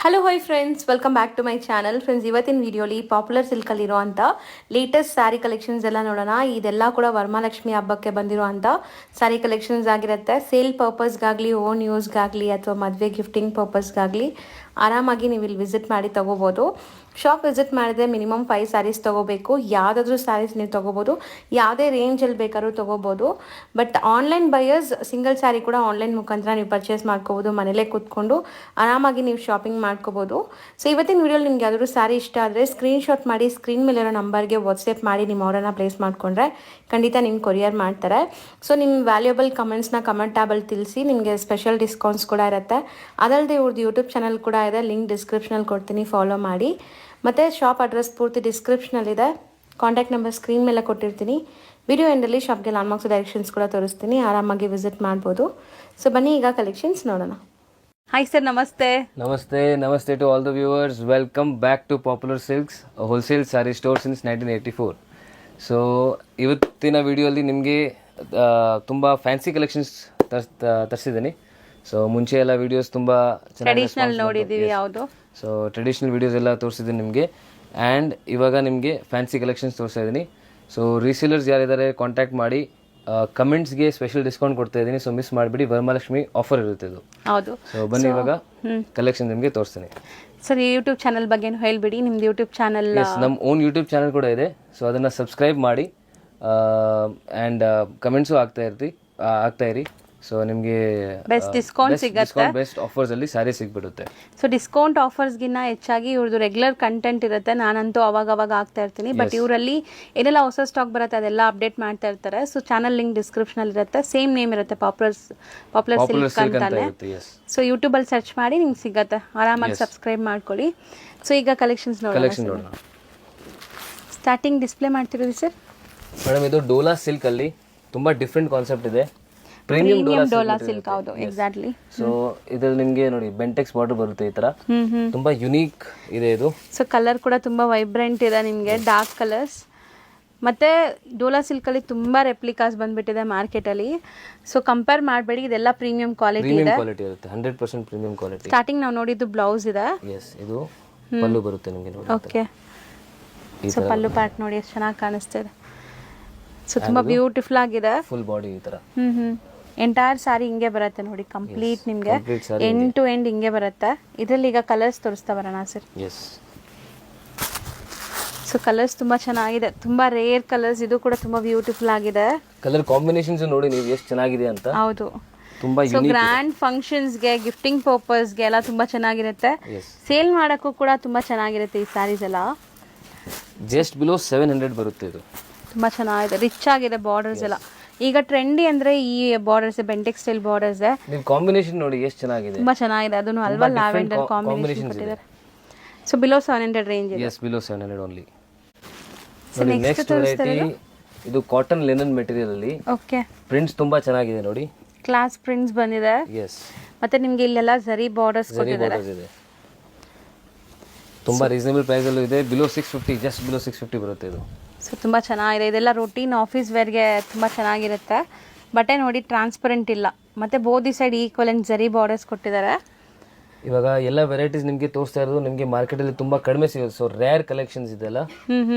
Hello hi friends, welcome back to my channel. Friends, ಇವತ್ತಿನ ವಿಡಿಯೋಲಿ Popular ಸಿಲ್ಕಲ್ಲಿರುವಂಥ latest sari collections ಎಲ್ಲ ನೋಡೋಣ. ಇದೆಲ್ಲ ಕೂಡ ವರಮಹಾಲಕ್ಷ್ಮಿ ಹಬ್ಬಕ್ಕೆ ಬಂದಿರುವಂಥ ಸ್ಯಾರಿ ಕಲೆಕ್ಷನ್ಸ್ ಆಗಿರುತ್ತೆ. ಸೇಲ್ ಪರ್ಪಸ್ಗಾಗಲಿ, ಓನ್ ಯೂಸ್ಗಾಗಲಿ ಅಥವಾ ಮದುವೆ ಗಿಫ್ಟಿಂಗ್ ಪರ್ಪಸ್ಗಾಗಲಿ ಆರಾಮಾಗಿ ನೀವು ಇಲ್ಲಿ ವಿಸಿಟ್ ಮಾಡಿ ತೊಗೋಬೋದು. ಶಾಪ್ ವಿಸಿಟ್ ಮಾಡಿದ್ರೆ ಮಿನಿಮಮ್ 5 ಸ್ಯಾರೀಸ್ ತೊಗೋಬೇಕು. ಯಾವುದಾದ್ರೂ ಸ್ಯಾರೀಸ್ ನೀವು ತೊಗೋಬೋದು, ಯಾವುದೇ ರೇಂಜಲ್ಲಿ ಬೇಕಾದ್ರೂ ತೊಗೋಬೋದು. But online buyers single sari ಕೂಡ ಆನ್ಲೈನ್ ಮುಖಾಂತರ ನೀವು ಪರ್ಚೇಸ್ ಮಾಡ್ಕೋಬೋದು. ಮನೇಲೇ ಕೂತ್ಕೊಂಡು ಆರಾಮಾಗಿ ನೀವು ಶಾಪಿಂಗ್ ಮಾಡ್ಕೋಬೋದು. ಸೊ ಇವತ್ತಿನ ವಿಡಿಯೋಲಿ ನಿಮ್ಗೆ ಯಾವ್ದಾದ್ರು ಸ್ಯಾರಿ ಇಷ್ಟ ಆದರೆ ಸ್ಕ್ರೀನ್ಶಾಟ್ ಮಾಡಿ ಸ್ಕ್ರೀನ್ ಮೇಲಿರೋ ನಂಬರ್ಗೆ ವಾಟ್ಸಪ್ ಮಾಡಿ ನಿಮ್ಮ ಆರ್ಡರ್ನ ಪ್ಲೇಸ್ ಮಾಡಿಕೊಂಡ್ರೆ ಖಂಡಿತ ನಿಮ್ಗೆ ಕೊರಿಯರ್ ಮಾಡ್ತಾರೆ. ಸೊ ನಿಮ್ಮ ವ್ಯಾಲ್ಯೂಬಲ್ ಕಮೆಂಟ್ಸ್ನ ಕಮೆಂಟ್ ಟ್ಯಾಬಲ್ಲಿ ತಿಳಿಸಿ. ನಿಮಗೆ ಸ್ಪೆಷಲ್ ಡಿಸ್ಕೌಂಟ್ಸ್ ಕೂಡ ಇರುತ್ತೆ. ಅದಲ್ಲದೆ ಇವ್ರದ್ದು ಯೂಟ್ಯೂಬ್ ಚಾನಲ್ ಕೂಡ ಇದೆ, ಲಿಂಕ್ ಡಿಸ್ಕ್ರಿಪ್ಷನಲ್ಲಿ ಕೊಡ್ತೀನಿ, ಫಾಲೋ ಮಾಡಿ. ಮತ್ತು ಶಾಪ್ ಅಡ್ರೆಸ್ ಪೂರ್ತಿ ಡಿಸ್ಕ್ರಿಪ್ಷನಲ್ಲಿದೆ, ಕಾಂಟ್ಯಾಕ್ಟ್ ನಂಬರ್ ಸ್ಕ್ರೀನ್ ಮೇಲೆ ಕೊಟ್ಟಿರ್ತೀನಿ. ವಿಡಿಯೋ ಎಂಡಲ್ಲಿ ಶಾಪ್ಗೆ ಲ್ಯಾಂಡ್ಮಾರ್ಕ್ಸ್ ಡೈರೆಕ್ಷನ್ಸ್ ಕೂಡ ತೋರಿಸ್ತೀನಿ, ಆರಾಮಾಗಿ ವಿಸಿಟ್ ಮಾಡ್ಬೋದು. ಸೊ ಬನ್ನಿ ಈಗ ಕಲೆಕ್ಷನ್ಸ್ ನೋಡೋಣ. ಹಾಯ್ ಸರ್, ನಮಸ್ತೆ. ನಮಸ್ತೆ to all the viewers. Welcome back to Popular Silks wholesale sari store since 1984. So ಇವತ್ತಿನ ವಿಡಿಯೋಲಿ ನಿಮಗೆ ತುಂಬ ಫ್ಯಾನ್ಸಿ ಕಲೆಕ್ಷನ್ಸ್ ತರಿಸಿದ್ದೀನಿ. ಸೊ ಮುಂಚೆ ಎಲ್ಲ ವಿಡಿಯೋಸ್ ತುಂಬ ಟ್ರೆಡಿಷನಲ್ ನೋಡಿದ್ದೀವಿ, ಯಾವುದು ಸೊ ಟ್ರೆಡಿಷನಲ್ ವಿಡಿಯೋಸ್ ಎಲ್ಲ ತೋರಿಸಿದ್ದೀನಿ ನಿಮಗೆ. ಆ್ಯಂಡ್ ಇವಾಗ ನಿಮಗೆ ಫ್ಯಾನ್ಸಿ ಕಲೆಕ್ಷನ್ಸ್ ತೋರಿಸ್ತಾ ಇದ್ದೀನಿ. ಸೊ ರೀಸೇಲರ್ಸ್ ಯಾರಿದ್ದಾರೆ ಕಾಂಟ್ಯಾಕ್ಟ್ ಮಾಡಿ. ಕಮೆಂಟ್ಸ್ಗೆ ಸ್ಪೆಷಲ್ ಡಿಸ್ಕೌಂಟ್ ಕೊಡ್ತಾ ಇದ್ದೀನಿ, ಸೊ ಮಿಸ್ ಮಾಡಿಬಿಡಿ. ವರಮಹಾಲಕ್ಷ್ಮಿ ಆಫರ್ ಇರುತ್ತೆ ಇದು. ಹೌದು. ಸೊ ಬನ್ನಿ ಇವಾಗ ಕಲೆಕ್ಷನ್ ನಿಮಗೆ ತೋರಿಸ್ತೀನಿ. ಸರ್, ಯೂಟ್ಯೂಬ್ ಚಾನಲ್ ಬಗ್ಗೆ ಹೇಳ್ಬಿಡಿ. ನಿಮ್ದು ಯೂಟ್ಯೂಬ್ ಚಾನಲ್? ನಮ್ಮ ಓನ್ ಯೂಟ್ಯೂಬ್ ಚಾನಲ್ ಕೂಡ ಇದೆ. ಸೊ ಅದನ್ನು ಸಬ್ಸ್ಕ್ರೈಬ್ ಮಾಡಿ ಆ್ಯಂಡ್ ಕಮೆಂಟ್ಸು ಆಗ್ತಾ ಇರಿ. ಸೊ ನಿಮಗೆ ಬೆಸ್ಟ್ ಡಿಸ್ಕೌಂಟ್ ಸಿಗುತ್ತೆ, ಬೆಸ್ಟ್ ಆಫರ್ಸ್ ಅಲ್ಲಿ ಸ್ಯಾರಿ ಸಿಗ್ಬಿಡುತ್ತೆ. ಸೊ ಡಿಸ್ಕೌಂಟ್ ಆಫರ್ಸ್ಗಿನ್ನ ಹೆಚ್ಚಾಗಿ ಇವ್ರದ್ದು ರೆಗ್ಯುಲರ್ ಕಂಟೆಂಟ್ ಇರುತ್ತೆ. ನಾನಂತೂ ಅವಾಗ ಆಗ್ತಾ ಇರ್ತೀನಿ. ಬಟ್ ಇವರಲ್ಲಿ ಏನೆಲ್ಲ ಹೊಸ ಸ್ಟಾಕ್ ಬರುತ್ತೆ ಅದೆಲ್ಲ ಅಪ್ಡೇಟ್ ಮಾಡ್ತಾ ಇರ್ತಾರೆ. ಸೊ ಚಾನಲ್ ಲಿಂಕ್ ಡಿಸ್ಕ್ರಿಪ್ಷನ್ ಇರುತ್ತೆ, ಸೇಮ್ ನೇಮ್ ಇರುತ್ತೆ, ಪಾಪ್ಯುಲರ್ ಸಿಲ್ಕ್ ಅಂತಾನೆ. ಸೊ ಯೂಟ್ಯೂಬಲ್ಲಿ ಸರ್ಚ್ ಮಾಡಿ ನಿಮ್ಗೆ ಸಿಗುತ್ತೆ, ಆರಾಮಾಗಿ ಸಬ್ಸ್ಕ್ರೈಬ್ ಮಾಡ್ಕೊಳ್ಳಿ. ಸೊ ಈಗ ಕಲೆಕ್ಷನ್ಸ್ ನೋಡೋಣ. ಸ್ಟಾರ್ಟಿಂಗ್ ಡಿಸ್ಪ್ಲೇ ಮಾಡ್ತಿರೋದು ಸರ್ ಮೇಡಮ್, ಇದು ಡೋಲಾ ಸಿಲ್ಕ್ ಅಲ್ಲಿ ತುಂಬಾ ಡಿಫ್ರೆಂಟ್ ಕಾನ್ಸೆಪ್ಟ್ ಇದೆ. Premium Dhola silk. ಹೌದು, ಎಕ್ಸಾಕ್ಟ್ಲಿ. ಸೊ ಇದ್ರಲ್ಲಿ ನಿಮಗೆ ನೋಡಿ ಬೆಂಟೆಕ್ಸ್ ಬಾರ್ಡರ್ ಬರುತ್ತೆ ಈ ತರ, ತುಂಬಾ ಯುನೀಕ್ ಇದೆ ಇದು. ಸೊ ಕಲರ್ ಕೂಡ ತುಂಬಾ ವೈಬ್ರೆಂಟ್ ಇದೆ, ನಿಮಗೆ ಡಾರ್ಕ್ ಕಲರ್ಸ್. ಮತ್ತೆ ಡೋಲಾ ಸಿಲ್ಕ್ ಅಲ್ಲಿ ತುಂಬಾ ರೆಪ್ಲಿಕಾಸ್ ಬಂದ್ಬಿಟ್ಟಿದೆ ಮಾರ್ಕೆಟ್ ಅಲ್ಲಿ. ಸೊ ಕಂಪೇರ್ ಮಾಡಬೇಡಿ, ಇದೆಲ್ಲ ಪ್ರೀಮಿಯಂ ಕ್ವಾಲಿಟಿ ಇದೆ. ಇರುತ್ತೆ, 100% ಪ್ರೀಮಿಯಂ ಕ್ವಾಲಿಟಿ. ಸ್ಟಾರ್ಟಿಂಗ್ ನಾವು ನೋಡಿದ್ದು ಬ್ಲೌಸ್ ಇದೆ. ಎಸ್, ಇದು ಪಲ್ಲು ಬರುತ್ತೆ ನಿಮಗೆ ನೋಡಿ. ಓಕೆ. ಸೊ ಪಲ್ಲು ಪಾರ್ಟ್ ನೋಡಿ ಎಷ್ಟು ಚೆನ್ನಾಗಿ ಕಾಣಿಸ್ತಿದೆ. ಸೊ ತುಂಬಾ ಬ್ಯೂಟಿಫುಲ್ ಆಗಿದೆ. ಫುಲ್ ಬಾಡಿ ಈ ತರ ಎಂಟೈರ್ ಸಾರಿ ಹಿಂಗೆ ಬರುತ್ತೆ ನೋಡಿ, ಕಂಪ್ಲೀಟ್ ನಿಮಗೆ ಎಂಡ್ ಟು ಎಂಡ್ ಹಿಂಗೆ ಬರುತ್ತೆ. ಇದರಲ್ಲಿ ಈಗ ಕಲರ್ಸ್ ತೋರಿಸ್ತಾ ಬರೋಣ ಸರ್. ಎಸ್. ಸೊ ಕಲರ್ಸ್ ತುಂಬಾ ಚೆನ್ನಾಗಿದೆ, ತುಂಬಾ ರೇರ್ ಕಲರ್ಸ್. ಇದು ಕೂಡ ತುಂಬಾ ಬ್ಯೂಟಿಫುಲ್ ಆಗಿದೆ. ಕಲರ್ ಕಾಂಬಿನೇಷನ್ಸ್ ನೋಡಿ ನೀವು ಎಷ್ಟು ಚೆನ್ನಾಗಿದೆ ಅಂತ. ಹೌದು, ತುಂಬಾ ಸೊ ಗ್ರ್ಯಾಂಡ್ ಫಂಕ್ಷನ್ಸ್ಗೆ, ಗಿಫ್ಟಿಂಗ್ ಪರ್ಪಸ್ಗೆ ಎಲ್ಲ ತುಂಬಾ ಚೆನ್ನಾಗಿರುತ್ತೆ. ಸೇಲ್ ಮಾಡೋಕ್ಕೂ ಕೂಡ ತುಂಬಾ ಚೆನ್ನಾಗಿರುತ್ತೆ ಈ ಸ್ಯಾರೀಸ್ ಎಲ್ಲ. ಜಸ್ಟ್ ಬಿಲೋ 700 ಬರುತ್ತೆ ಇದು. ತುಂಬಾ ಚೆನ್ನಾಗಿದೆ, ರಿಚ್ ಆಗಿದೆ ಬಾರ್ಡರ್ಸ್ ಎಲ್ಲ. ಈಗ ಟ್ರೆಂಡಿ ಅಂದ್ರೆ ಈ ಬಾರ್ಡರ್ಸ್, ಬೆಂಟೆಕ್ ಸ್ಟೈಲ್ ಬಾರ್ಡರ್ಸ್. ನೀವು ಕಾಂಬಿನೇಷನ್ ನೋಡಿ ಎಷ್ಟು ಚೆನ್ನಾಗಿದೆ, ತುಂಬಾ ಚೆನ್ನಾಗಿದೆ. ಅದನ್ನು ಅಲ್ವಾ ಲ್ಯಾವೆಂಡರ್ ಕಾಂಬಿನೇಷನ್ ಕೊಟ್ಟಿದ್ದಾರೆ. ಸೊ ಬಿಲೋ 700 ರೇಂಜ್ ಇದೆ. Yes, below 700 only. ನೋಡಿ ನೆಕ್ಸ್ಟ್ ವೆರೈಟಿ, ಇದು ಕಾಟನ್ ಲಿನನ್ ಮೆಟೀರಿಯಲ್ ಅಲ್ಲಿ. ಓಕೆ. ಪ್ರಿಂಟ್ಸ್ ತುಂಬಾ ಚೆನ್ನಾಗಿದೆ ನೋಡಿ, ಕ್ಲಾಸ್ ಪ್ರಿಂಟ್ಸ್ ಬಂದಿದೆ. ಎಸ್. ಮತ್ತೆ ನಿಮಗೆ ಇಲ್ಲೆಲ್ಲ ಜರಿ ಬಾರ್ಡರ್ಸ್ ಕೊಟ್ಟಿದ್ದಾರೆ. ತುಂಬಾ ರೀಸನಬಲ್ ಪ್ರೈಸ್ ಅಲ್ಲೂ ಇದೆ. ಬಿಲೋ 650, ಜಸ್ಟ್ ಬಿಲೋ 650 ಬರುತ್ತೆ ಇದು. ಸೊ ತುಂಬ ಚೆನ್ನಾಗಿದೆ. ಇದೆಲ್ಲ ರೂಟೀನ್ ಆಫೀಸ್ ವೇರ್ಗೆ ತುಂಬ ಚೆನ್ನಾಗಿರುತ್ತೆ. ಬಟ್ಟೆ ನೋಡಿ ಟ್ರಾನ್ಸ್ಪರೆಂಟ್ ಇಲ್ಲ. ಮತ್ತು ಬೋದಿ ಸೈಡ್ ಈಕ್ವಲೆಂಟ್ ಜರಿ ಬಾರ್ಡರ್ಸ್ ಕೊಟ್ಟಿದ್ದಾರೆ. ಇವಾಗ ಎಲ್ಲ ವೆರೈಟೀಸ್ ನಿಮಗೆ ತೋರಿಸ್ತಾ ಇರೋದು ನಿಮಗೆ ಮಾರ್ಕೆಟಲ್ಲಿ ತುಂಬ ಕಡಿಮೆ ಸಿಗುತ್ತೆ. ಸೊ ರೇರ್ ಕಲೆಕ್ಷನ್ಸ್ ಇದೆಲ್ಲ.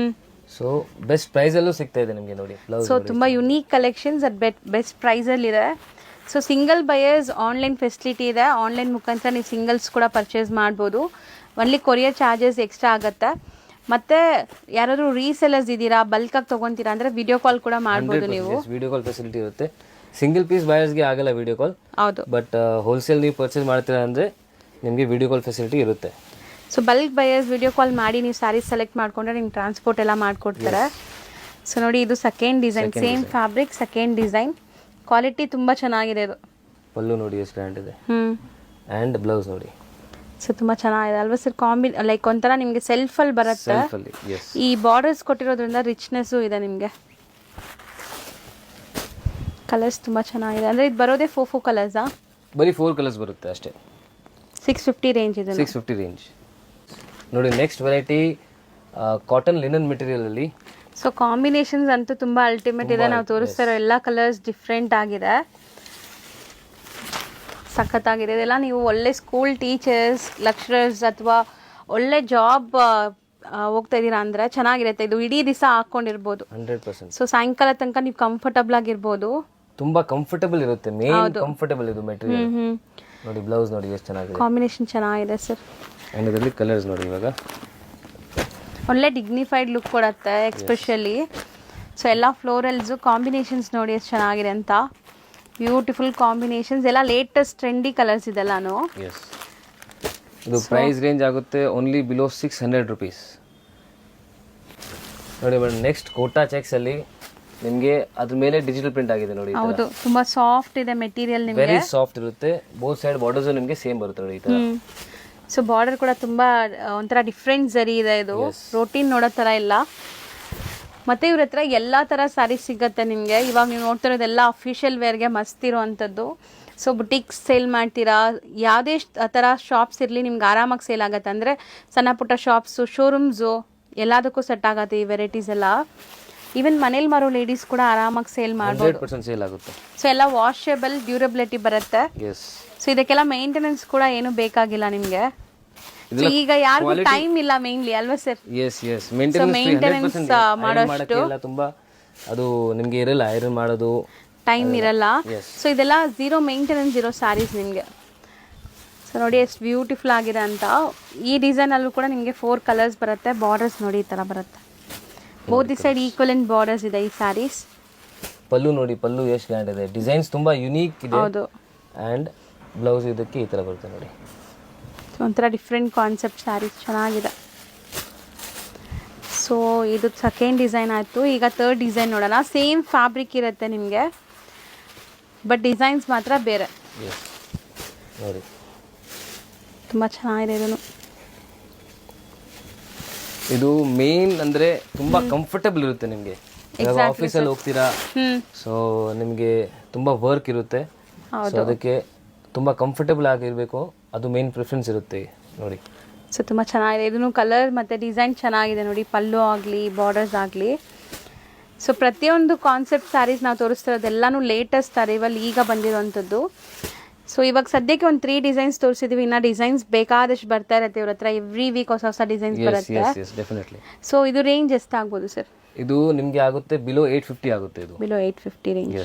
ಸೊ ಬೆಸ್ಟ್ ಪ್ರೈಸಲ್ಲೂ ಸಿಗ್ತಾ ಇದೆ ನಿಮಗೆ ನೋಡಿ. ಸೊ ತುಂಬ ಯುನೀಕ್ ಕಲೆಕ್ಷನ್ಸ್ ಅಟ್ ಬೆಸ್ಟ್ ಪ್ರೈಸಲ್ಲಿ ಇದೆ. So single buyers online facility ಇದೆ. ಆನ್ಲೈನ್ ಮುಖಾಂತರ ನೀವು ಸಿಂಗಲ್ಸ್ ಕೂಡ ಪರ್ಚೇಸ್ ಮಾಡ್ಬೋದು. ಒನ್ಲಿ ಕೊರಿಯರ್ ಚಾರ್ಜಸ್ ಎಕ್ಸ್ಟ್ರಾ ಆಗುತ್ತೆ. ಮತ್ತೆ ಯಾರಾದರೂ ರೀಸೆಲರ್ಸ್ ಇದ್ದೀರಾ, ಬಲ್ಕಾಗಿ ತೊಗೊತೀರಾ ಅಂದರೆ ವಿಡಿಯೋ ಕಾಲ್ ಕೂಡ ಮಾಡ್ಬೋದು ನೀವು. ವಿಡಿಯೋ ಕಾಲ್ ಫೆಸಿಲಿಟಿ ಇರುತ್ತೆ. ಸಿಂಗಲ್ ಪೀಸ್ ಬಯರ್ಸ್ಗೆ ಆಗಲ್ಲ ವಿಡಿಯೋ ಕಾಲ್. ಹೌದು. ಬಟ್ ಹೋಲ್ಸೇಲ್ ನೀವು ಪರ್ಚೇಸ್ ಮಾಡ್ತೀರಾ ಅಂದರೆ ನಿಮಗೆ ವಿಡಿಯೋ ಕಾಲ್ ಫೆಸಿಲಿಟಿ ಇರುತ್ತೆ. So bulk buyers video call ಮಾಡಿ ನೀವು ಸ್ಯಾರೀಸ್ ಸೆಲೆಕ್ಟ್ ಮಾಡಿಕೊಂಡ್ರೆ ನಿಮ್ಗೆ ಟ್ರಾನ್ಸ್ಪೋರ್ಟ್ ಎಲ್ಲ ಮಾಡಿಕೊಡ್ತಾರೆ. ಸೊ ನೋಡಿ, ಇದು second design, same fabric, second design. Quality ತುಂಬ ಚೆನ್ನಾಗಿದೆ. ಇದು ಪಲ್ಲು ನೋಡಿ ಎಷ್ಟು ಗ್ರ್ಯಾಂಡ್ ಇದೆ. ಆ್ಯಂಡ್ ಬ್ಲೌಸ್ ನೋಡಿ. ಸೊ ತುಂಬ ಚೆನ್ನಾಗಿದೆ ಅಲ್ವಾ ಸರ್? ಲೈಕ್ ಒಂಥರ ನಿಮಗೆ ಸೆಲ್ಫಲ್ಲಿ ಬರುತ್ತೆ. ಈ ಬಾರ್ಡರ್ಸ್ ಕೊಟ್ಟಿರೋದ್ರಿಂದ ರಿಚ್ನೆಸ್ಸು ಇದೆ ನಿಮಗೆ. ಕಲರ್ಸ್ ತುಂಬ ಚೆನ್ನಾಗಿದೆ. ಅಂದರೆ ಇದು ಬರೋದೇ 4 ಕಲರ್ಸಾ? ಬರೀ 4 ಕಲರ್ಸ್ ಬರುತ್ತೆ ಅಷ್ಟೇ. 650 ರೇಂಜ್ ಇದೆ. 650 ರೇಂಜ್ ನೋಡಿ. Next variety cotton linen material ಅಲ್ಲಿ. ಸೊ ಕಾಂಬಿನೇಷನ್ಸ್ ಅಂತೂ ತುಂಬ ಅಲ್ಟಿಮೇಟ್ ಇದೆ. ನಾವು ತೋರಿಸ್ತಾ ಇರೋ ಎಲ್ಲ ಕಲರ್ಸ್ ಡಿಫ್ರೆಂಟ್ ಆಗಿದೆ. ಸಖತ್ತಾಗಿದೆ. ಇದೆಲ್ಲ ನೀವು ಒಳ್ಳೆ ಸ್ಕೂಲ್ ಟೀಚರ್ಸ್, ಲೆಕ್ಚರರ್ಸ್ ಅಥವಾ ಒಳ್ಳೆ ಜಾಬ್ ಹೋಗ್ತಾ ಇದ್ದೀರಾ ಅಂದರೆ ಚೆನ್ನಾಗಿರುತ್ತೆ. ಇದು ಇಡೀ ದಿವಸ ಹಾಕ್ಕೊಂಡಿರ್ಬೋದು. 100%. ಸೊ ಸಾಯಂಕಾಲ ತನಕ ನೀವು ಕಂಫರ್ಟಬಲ್ ಆಗಿರ್ಬೋದು. ತುಂಬಾ ಕಂಫರ್ಟಬಲ್ ಇರುತ್ತೆ. ಮೇನ್ ಕಂಫರ್ಟಬಲ್ ಇದು ಮೆಟೀರಿಯಲ್. ನೋಡಿ ಬ್ಲೌಸ್ ನೋಡಿ ಎಷ್ಟು ಚೆನ್ನಾಗಿದೆ. ಕಾಂಬಿನೇಷನ್ ಚೆನ್ನಾಗಿದೆ ಸರ್. ಆ್ಯಂಡ್ ಇದರಲ್ಲಿ ಕಲರ್ಸ್ ನೋಡಿ ಇವಾಗ ಒಳ್ಳೆ ಡಿಗ್ನಿಫೈಡ್ ಲುಕ್ ಕೊಡುತ್ತೆ ಎಕ್ಸ್ಪೆಷಲಿ. ಸೊ ಎಲ್ಲ ಫ್ಲೋರಲ್ಸು ಕಾಂಬಿನೇಷನ್ಸ್ ನೋಡಿ ಎಷ್ಟು ಚೆನ್ನಾಗಿದೆ ಅಂತ. ಬ್ಯೂಟಿಫುಲ್ ಕಾಂಬಿನೇಷನ್ಸ್, ಎಲ್ಲ ಲೇಟೆಸ್ಟ್ ಟ್ರೆಂಡಿ ಕಲರ್ಸ್ ಇದೆಲ್ಲಾನು. ಎಸ್, ಇದು ಪ್ರೈಸ್ ರೇಂಜ್ ಆಗುತ್ತೆ ಓನ್ಲಿ ಬಿಲೋ 600 ರುಪೀಸ್. ನೋಡಿ ಮೇಡಮ್, ನೆಕ್ಸ್ಟ್ ಕೋಟಾ ಚೆಕ್ಸ್ ಅಲ್ಲಿ ನಿಮಗೆ ಅದ್ರ ಮೇಲೆ ಡಿಜಿಟಲ್ ಪ್ರಿಂಟ್ ಆಗಿದೆ ನೋಡಿ. ಹೌದು, ತುಂಬಾ ಸಾಫ್ಟ್ ಇದೆ ಮೆಟೀರಿಯಲ್, ನಿಮಗೆ ವೆರಿ ಸಾಫ್ಟ್ ಇರುತ್ತೆ. ಬೋತ್ ಸೈಡ್ ಬಾರ್ಡರ್ಸ್ ನಿಮಗೆ ಸೇಮ್ ಬರುತ್ತೆ ನೋಡಿ ಈ ತರ. ಸೊ ಬಾರ್ಡರ್ ಕೂಡ ತುಂಬಾ ಒಂಥರ ಡಿಫ್ರೆಂಟ್ ಜರಿ ಇದೆ. ಇದು ರೋಟೀನ್ ನೋಡೋ ತರ ಇಲ್ಲ. ಮತ್ತೆ ಇವ್ರ ಹತ್ರ ಎಲ್ಲಾ ತರ ಸ್ಯಾರೀಸ್ ಸಿಗುತ್ತೆ ನಿಮಗೆ. ಇವಾಗ ನೀವು ನೋಡ್ತಿರೋದೆಲ್ಲ ಅಫಿಷಿಯಲ್ ವೇರ್ಗೆ ಮಸ್ತ್ ಇರೋವಂಥದ್ದು. ಸೊ ಬುಟಿಕ್ಸ್ ಸೇಲ್ ಮಾಡ್ತೀರಾ, ಯಾವುದೇ ಥರ ಶಾಪ್ಸ್ ಇರಲಿ ನಿಮ್ಗೆ ಆರಾಮಾಗಿ ಸೇಲ್ ಆಗುತ್ತೆ. ಅಂದರೆ ಸಣ್ಣ ಪುಟ್ಟ ಶಾಪ್ಸು, ಶೋರೂಮ್ಸು ಎಲ್ಲದಕ್ಕೂ ಸೆಟ್ ಆಗುತ್ತೆ ಈ ವೆರೈಟೀಸ್ ಎಲ್ಲ. ಈವನ್ ಮನೇಲಿ ಮಾರೋ ಲೇಡೀಸ್ ಕೂಡ ಆರಾಮಾಗಿ ಸೇಲ್ ಮಾಡ್ಬೋದು. 100% ಸೇಲ್ ಆಗುತ್ತೆ. ಸೊ ಎಲ್ಲ ವಾಷೇಬಲ್, ಡ್ಯೂರಬಿಲಿಟಿ ಬರುತ್ತೆ. ಎಸ್, ಸೊ ಇದಕ್ಕೆಲ್ಲ ಮೇಂಟೆನೆನ್ಸ್ ಕೂಡ ಏನು ಬೇಕಾಗಿಲ್ಲ ನಿಮಗೆ. ಈಗ ಯಾರಿಗೂ ಟೈಮ್ ಇಲ್ಲ ಮೇನ್ಲಿ ಅಲ್ವಾ ಸರ್? ಎಸ್ ಎಸ್, ಮೇಂಟೆನೆನ್ಸ್ ಮಾಡೋಷ್ಟು ತುಂಬಾ ಅದು ನಿಮಗೆ ಇರಲ್ಲ, ಐರನ್ ಮಾಡೋದು ಟೈಮ್ ಇರಲ್ಲ. ಸೊ ಇದೆಲ್ಲ ಝೀರೋ ಮೇಂಟೆನೆನ್ಸ್ ಇರೋ ಸ್ಯಾರೀಸ್ ನಿಮಗೆ. ಸೊ ನೋಡಿ ಎಷ್ಟು ಬ್ಯೂಟಿಫುಲ್ ಆಗಿದೆ ಅಂತ. ಈ ಡಿಸೈನ್ ಅಲ್ಲೂ ಕೂಡ ನಿಮಗೆ 4 ಕಲರ್ಸ್ ಬರುತ್ತೆ. ಬಾರ್ಡರ್ಸ್ ನೋಡಿ ಈ ತರ ಬರುತ್ತೆ. Both the side equivalent borders ಇದೆ ಈ ಸ್ಯಾರೀಸ್. ಪಲ್ಲು ನೋಡಿ, ಪಲ್ಲು ಎಷ್ಟು ಗ್ರ್ಯಾಂಡ್ ಇದೆ. ಡಿಸೈನ್ಸ್ ತುಂಬಾ ಯುನೀಕ್ ಇದೆ. ಹೌದು. ಅಂಡ್ ಬ್ಲೌಸ್ ಇದಕ್ಕೆ ಈ ತರ ಬರುತ್ತೆ ನೋಡಿ. ಒಂಥರ ಡಿಫ್ರೆಂಟ್ ಕಾನ್ಸೆಪ್ಟ್ ಸ್ಯಾರೀಸ್ ಚೆನ್ನಾಗಿದೆ. ಸೊ ಇದು ಸೆಕೆಂಡ್ ಡಿಸೈನ್ ಆಯಿತು. ಈಗ ಥರ್ಡ್ ಡಿಸೈನ್ ನೋಡೋಣ. ಸೇಮ್ ಫ್ಯಾಬ್ರಿಕ್ ಇರುತ್ತೆ ನಿಮಗೆ, ಬಟ್ ಡಿಸೈನ್ಸ್ ಮಾತ್ರ ಬೇರೆ. ನೋಡಿ ತುಂಬ ಚೆನ್ನಾಗಿದೆ ಇದನ್ನು. ಇದು ಮೇನ್ ಅಂದರೆ ತುಂಬ ಕಂಫರ್ಟಬಲ್ ಇರುತ್ತೆ ನಿಮಗೆ. ಇವಾಗ ಆಫೀಸಲ್ಲಿ ಹೋಗ್ತೀರಾ, ಸೊ ನಿಮಗೆ ತುಂಬ ವರ್ಕ್ ಇರುತ್ತೆ, ಸೊ ಅದಕ್ಕೆ ತುಂಬ ಕಂಫರ್ಟಬಲ್ ಆಗಿರಬೇಕು, ಅದು ಮೇನ್ ಪ್ರಿಫರೆನ್ಸ್ ಇರುತ್ತೆ ನೋಡಿ. ಸೊ ತುಂಬ ಚೆನ್ನಾಗಿದೆ. ಇದನ್ನು ಕಲರ್ ಮತ್ತು ಡಿಸೈನ್ ಚೆನ್ನಾಗಿದೆ ನೋಡಿ, ಪಲ್ಲು ಆಗಲಿ ಬಾರ್ಡರ್ಸ್ ಆಗಲಿ. ಸೊ ಪ್ರತಿಯೊಂದು ಕಾನ್ಸೆಪ್ಟ್ ಸ್ಯಾರೀಸ್ ನಾವು ತೋರಿಸ್ತಿರೋದೆಲ್ಲನೂ ಲೇಟೆಸ್ಟ್ ಅರೈವಲ್ ಈಗ ಬಂದಿರೋವಂಥದ್ದು. ಸೊ ಇವಾಗ ಸದ್ಯಕ್ಕೆ ಒಂದು 3 ಡಿಸೈನ್ಸ್ ತೋರಿಸಿದ್ದೀವಿ. ಇನ್ನು ಡಿಸೈನ್ಸ್ ಬೇಕಾದಷ್ಟು ಬರ್ತಾ ಇರುತ್ತೆ ಇವ್ರ ಹತ್ರ. ಎವ್ರಿ ವೀಕ್ ಹೊಸ ಹೊಸ ಡಿಸೈನ್ಸ್ ಬರುತ್ತೆ. ಸೊ ಇದು ರೇಂಜ್ ಎಷ್ಟಾಗ್ಬೋದು ಸರ್? ಇದು ನಿಮಗೆ ಆಗುತ್ತೆ ಬಿಲೋ 850 ಆಗುತ್ತೆ. ಇದು below 850 range.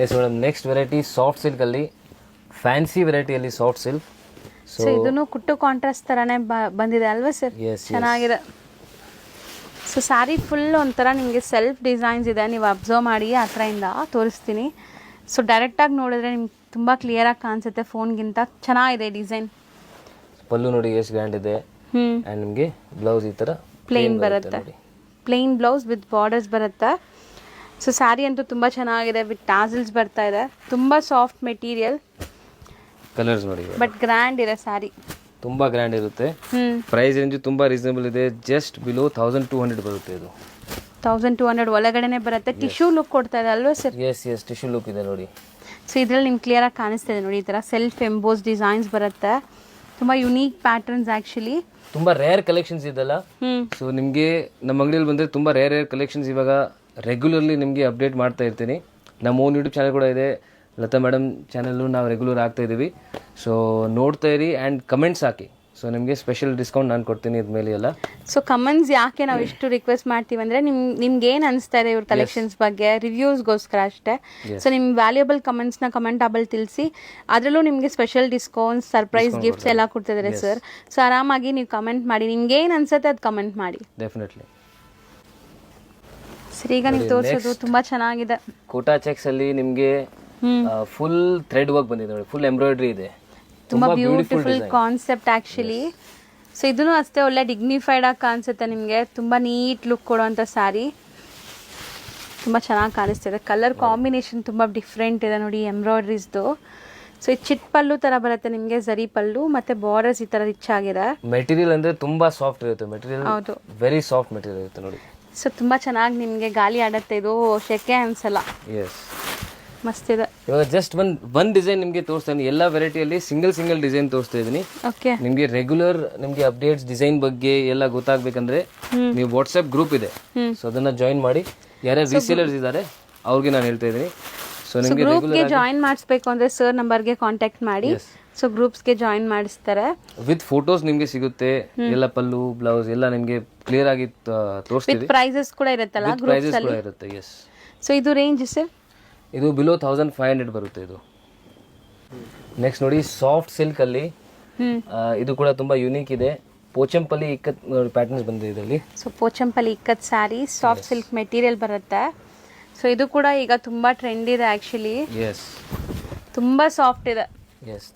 Yes madam, next variety soft silk ಅಲ್ಲಿ, ಫ್ಯಾನ್ಸಿ ವೆರೈಟಿಯಲ್ಲಿ ಸಾಫ್ಟ್ ಸಿಲ್ಕ್. ಸೊ ಇದನ್ನು ಕುಟ್ಟು ಕಾಂಟ್ರಾಸ್ಟ್ ತರಾನೇ ಬಂದಿದೆ ಅಲ್ವಾ ಸರ್? ಚೆನ್ನಾಗಿದೆ. ಸೊ ಸ್ಯಾರಿ ಫುಲ್ ಒಂಥರ ನಿಮಗೆ ಸೆಲ್ಫ್ ಡಿಸೈನ್ಸ್ ಇದೆ. ನೀವು ಅಬ್ಸರ್ವ್ ಮಾಡಿ, ಆ ಥರದಿಂದ ತೋರಿಸ್ತೀನಿ. ಸೊ ಡೈರೆಕ್ಟಾಗಿ ನೋಡಿದ್ರೆ ನಿಮ್ಗೆ ತುಂಬ ಕ್ಲಿಯರಾಗಿ ಕಾಣಿಸುತ್ತೆ ಫೋನ್ಗಿಂತ. ಚೆನ್ನಾಗಿದೆ ಡಿಸೈನ್. ಪಲ್ಲು ನೋಡಿ ಎಷ್ಟು ಗ್ರ್ಯಾಂಡ್ ಇದೆ. ಆ್ಯಂಡ್ ನಿಮಗೆ ಬ್ಲೌಸ್ ಈ ಥರ ಪ್ಲೇನ್ ಬರುತ್ತೆ. ಪ್ಲೇನ್ ಬ್ಲೌಸ್ ವಿತ್ ಬಾರ್ಡರ್ಸ್ ಬರುತ್ತೆ. ಸೊ ಸ್ಯಾರಿ ಅಂತೂ ತುಂಬ ಚೆನ್ನಾಗಿದೆ, ವಿತ್ ಟಾಸಲ್ಸ್ ಬರ್ತಾ ಇದೆ. ತುಂಬ ಸಾಫ್ಟ್ ಮೆಟೀರಿಯಲ್, ಕಲರ್ಸ್ ನೋಡಿ, ಬಟ್ ಗ್ರ್ಯಾಂಡ್ ಇದೆ ಸ್ಯಾರಿ. ತುಂಬ ಗ್ರ್ಯಾಂಡ್ ಇರುತ್ತೆ. ಪ್ರೈಸ್ ರೇಂಜ್ ತುಂಬ ರೀಸನಬಲ್ ಇದೆ. ಜಸ್ಟ್ ಬಿಲೋ 1200 ಬರುತ್ತೆ. ಇದು 1200 ಒಳಗಡೆನೆ ಬರುತ್ತೆ. ಟಿಶ್ಯೂ ಲುಕ್ ಕೊಡ್ತಾ ಇದೆ ಅಲ್ವಾ sir? Yes yes, tissue look ಇದೆ ನೋಡಿ. ಸೊ ಇದರಲ್ಲಿ ನಿಮ್ಗೆ ಕ್ಲಿಯರಾಗಿ ಕಾಣಿಸ್ತಿದೆ ನೋಡಿ, ಈ ಥರ ಸೆಲ್ಫ್ ಎಂಬೋಸ್ ಡಿಸೈನ್ಸ್ ಬರುತ್ತೆ. ತುಂಬ ಯುನೀಕ್ ಪ್ಯಾಟರ್ನ್ಸ್ ಆ್ಯಕ್ಚುಲಿ. ತುಂಬ ರೇರ್ ಕಲೆಕ್ಷನ್ಸ್ ಇದೆಲ್ಲ. ಸೊ ನಿಮಗೆ ನಮ್ಮ ಅಂಗಡಿಯಲ್ಲಿ ಬಂದರೆ ತುಂಬ ರೇರ್ ಕಲೆಕ್ಷನ್ಸ್ ಇವಾಗ ರೆಗ್ಯುಲರ್ಲಿ ನಿಮಗೆ ಅಪ್ಡೇಟ್ ಮಾಡ್ತಾ ಇರ್ತೀನಿ. ನಮ್ಮ ಓನ್ ಯೂಟ್ಯೂಬ್ ಚಾನಲ್ ಕೂಡ ಇದೆ, ಲತಾ ಮೇಡಮ್ ಚಾನಲ್ಲು ನಾವು ರೆಗ್ಯುಲರ್ ಆಗ್ತಾ ಇದ್ದೀವಿ. ಸೊ ನೋಡ್ತಾ ಇರಿ ಆ್ಯಂಡ್ ಕಮೆಂಟ್ಸ್ ಹಾಕಿ. ಸೊ ನಿಮಗೆ ಸ್ಪೆಷಲ್ ಡಿಸ್ಕೌಂಟ್ ನಾನು ಕೊಡ್ತೀನಿ ಇದ್ಮೇಲೆ ಎಲ್ಲ. ಸೊ ಕಮೆಂಟ್ಸ್ ಯಾಕೆ ನಾವು ಇಷ್ಟು ರಿಕ್ವೆಸ್ಟ್ ಮಾಡ್ತೀವಿ ಅಂದರೆ ನಿಮ್ಗೆ ಏನು ಅನಿಸ್ತಾ ಇದೆ ಇವ್ರ ಕಲೆಕ್ಷನ್ಸ್ ಬಗ್ಗೆ, ರಿವ್ಯೂಸ್ಗೋಸ್ಕರ ಅಷ್ಟೇ. ಸೊ ನಿಮ್ಮ ವ್ಯಾಲ್ಯೂಬಲ್ ಕಮೆಂಟ್ಸ್ನ ಕಮೆಂಟಬಲ್ ತಿಳಿಸಿ. ಅದರಲ್ಲೂ ನಿಮಗೆ ಸ್ಪೆಷಲ್ ಡಿಸ್ಕೌಂಟ್ಸ್, ಸರ್ಪ್ರೈಸ್ ಗಿಫ್ಟ್ಸ್ ಎಲ್ಲ ಕೊಡ್ತಿದ್ದಾರೆ ಸರ್. ಸೊ ಆರಾಮಾಗಿ ನೀವು ಕಮೆಂಟ್ ಮಾಡಿ, ನಿಮ್ಗೆ ಏನು ಅನ್ಸುತ್ತೆ ಅದು ಕಮೆಂಟ್ ಮಾಡಿ. ಡೆಫಿನೆಟ್ಲಿ ಸರ್, ಈಗ ನೀವು ತೋರಿಸೋದು ತುಂಬ ಚೆನ್ನಾಗಿದೆ. ಕೋಟಾ ಚೆಕ್ಸ್ ಅಲ್ಲಿ ನಿಮಗೆ ಫುಲ್ ಥ್ರೆಡ್ ವರ್ಕ್ ಬಂದಿದೆ ನೋಡಿ, ಫುಲ್ ಎಂಬ್ರಾಯ್ಡ್ರಿ ಇದೆ. ತುಂಬಾ ಬ್ಯೂಟಿಫುಲ್ ಕಾನ್ಸೆಪ್ಟ್ ಆಕ್ಚುಲಿ. ಸೊ ಇದನ್ನು ಅಷ್ಟೇ ಒಳ್ಳೆ ಡಿಗ್ನಿಫೈಡ್ ಆಗಿ ಕಾಣಿಸುತ್ತೆ ನಿಮಗೆ. ತುಂಬಾ ನೀಟ್ ಲುಕ್ ಕೊಡುವಂಥ ಸ್ಯಾರಿ, ತುಂಬ ಚೆನ್ನಾಗಿ ಕಾಣಿಸ್ತಿದೆ. ಕಲರ್ ಕಾಂಬಿನೇಷನ್ ತುಂಬ ಡಿಫ್ರೆಂಟ್ ಇದೆ ನೋಡಿ ಎಂಬ್ರಾಯ್ಡ್ರೀಸ್ದು. ಸೊ ಇದು ಚಿಟ್ ಪಲ್ಲು ಥರ ಬರುತ್ತೆ ನಿಮಗೆ, ಜರಿ ಪಲ್ಲು, ಮತ್ತೆ ಬಾರ್ಡರ್ಸ್ ಈ ಥರ ರಿಚ್ ಆಗಿದೆ. ಮೆಟೀರಿಯಲ್ ಅಂದರೆ ತುಂಬ ಸಾಫ್ಟ್ ಇರುತ್ತೆ. ಮೆಟೀರಿಯಲ್ ಹೌದು, ವೆರಿ ಸಾಫ್ಟ್ ಮೆಟೀರಿಯಲ್ ಇರುತ್ತೆ ನೋಡಿ. ಸೊ ತುಂಬ ಚೆನ್ನಾಗಿ ನಿಮಗೆ ಗಾಳಿ ಆಡುತ್ತೆ, ಇದು ಶೆಕೆ ಅನ್ಸಲ್ಲ. ಎಸ್, ಮಸ್ತ್ ಇದೆ. ಇವಾಗ ಜಸ್ಟ್ ಒಂದ್ ಡಿಸೈನ್ ನಿಮಗೆ ತೋರಿಸ್ತಾ ಇದ್ದೀನಿ. ಎಲ್ಲ ವೆರೈಟಿಯಲ್ಲಿ ಸಿಂಗಲ್ ಡಿಸೈನ್ ತೋರಿಸ್ತಾ ಇದ್ದೀನಿ. ಓಕೆ, ನಿಮಗೆ ರೆಗ್ಯುಲರ್ ನಿಮಗೆ ಅಪ್ಡೇಟ್ಸ್ ಡಿಸೈನ್ ಬಗ್ಗೆ ಎಲ್ಲ ಗೊತ್ತಾಗಬೇಕಂದ್ರೆ ನೀವು ವಾಟ್ಸ್ಆಪ್ ಗ್ರೂಪ್ ಇದೆ, ಸೊ ಅದನ್ನ ಜಾಯಿನ್ ಮಾಡಿ. ಯಾರ್ಯಾರು ರೀಸೇಲರ್ಸ್ ಇದ್ದಾರೆ ಅವ್ರಿಗೆ ನಾನು ಹೇಳ್ತಾ ಇದ್ದೀನಿ. ಸೊ ನಿಮಗೆ ಗ್ರೂಪ್ಗೆ ಜಾಯಿನ್ ಮಾಡಿಸ್ಬೇಕು ಅಂದರೆ ಸರ್ ನಂಬರ್ಗೆ ಕಾಂಟ್ಯಾಕ್ಟ್ ಮಾಡಿ. ಸೊ ಗ್ರೂಪ್ಸ್ಗೆ ಜಾಯಿನ್ ಮಾಡಿಸ್ತಾರೆ. ವಿತ್ ಫೋಟೋಸ್ ನಿಮಗೆ ಸಿಗುತ್ತೆ, ಎಲ್ಲ ಪಲ್ಲು ಬ್ಲೌಸ್ ಎಲ್ಲ ನಿಮಗೆ ಕ್ಲಿಯರ್ ಆಗಿ ತೋರಿಸ್ತೀವಿ. ಪ್ರೈಸಸ್ ಕೂಡ ಇರುತ್ತಲ್ಲ ಪ್ರೈಸಸ್ ಕೂಡ ಇರುತ್ತೆ. ಎಸ್. ಸೊ ಇದು ರೇಂಜ್ ಸರ್? ಇದು ಬಿಲೋ 1500 ಬರುತ್ತೆ ಇದು. ನೆಕ್ಸ್ಟ್ ನೋಡಿ ಸಾಫ್ಟ್ ಸಿಲ್ಕ್ ಅಲ್ಲಿ ಇದು ಕೂಡ ತುಂಬಾ ಯೂನಿಕ್ ಇದೆ. ಪೋಚಂಪಲ್ಲಿ ಇಕ್ಕತ್ ಪ್ಯಾಟರ್ನ್ಸ್ ಬಂದಿದೆ ಇದರಲ್ಲಿ. So Pochampally ikat sari soft silk material ಬರುತ್ತೆ. ಸೊ ಇದು ಕೂಡ ಈಗ ತುಂಬಾ ಟ್ರೆಂಡ್ ಇದೆ ಆಕ್ಚುಲಿ. ಎಸ್. ತುಂಬಾ ಸಾಫ್ಟ್ ಇದೆ. ಎಸ್.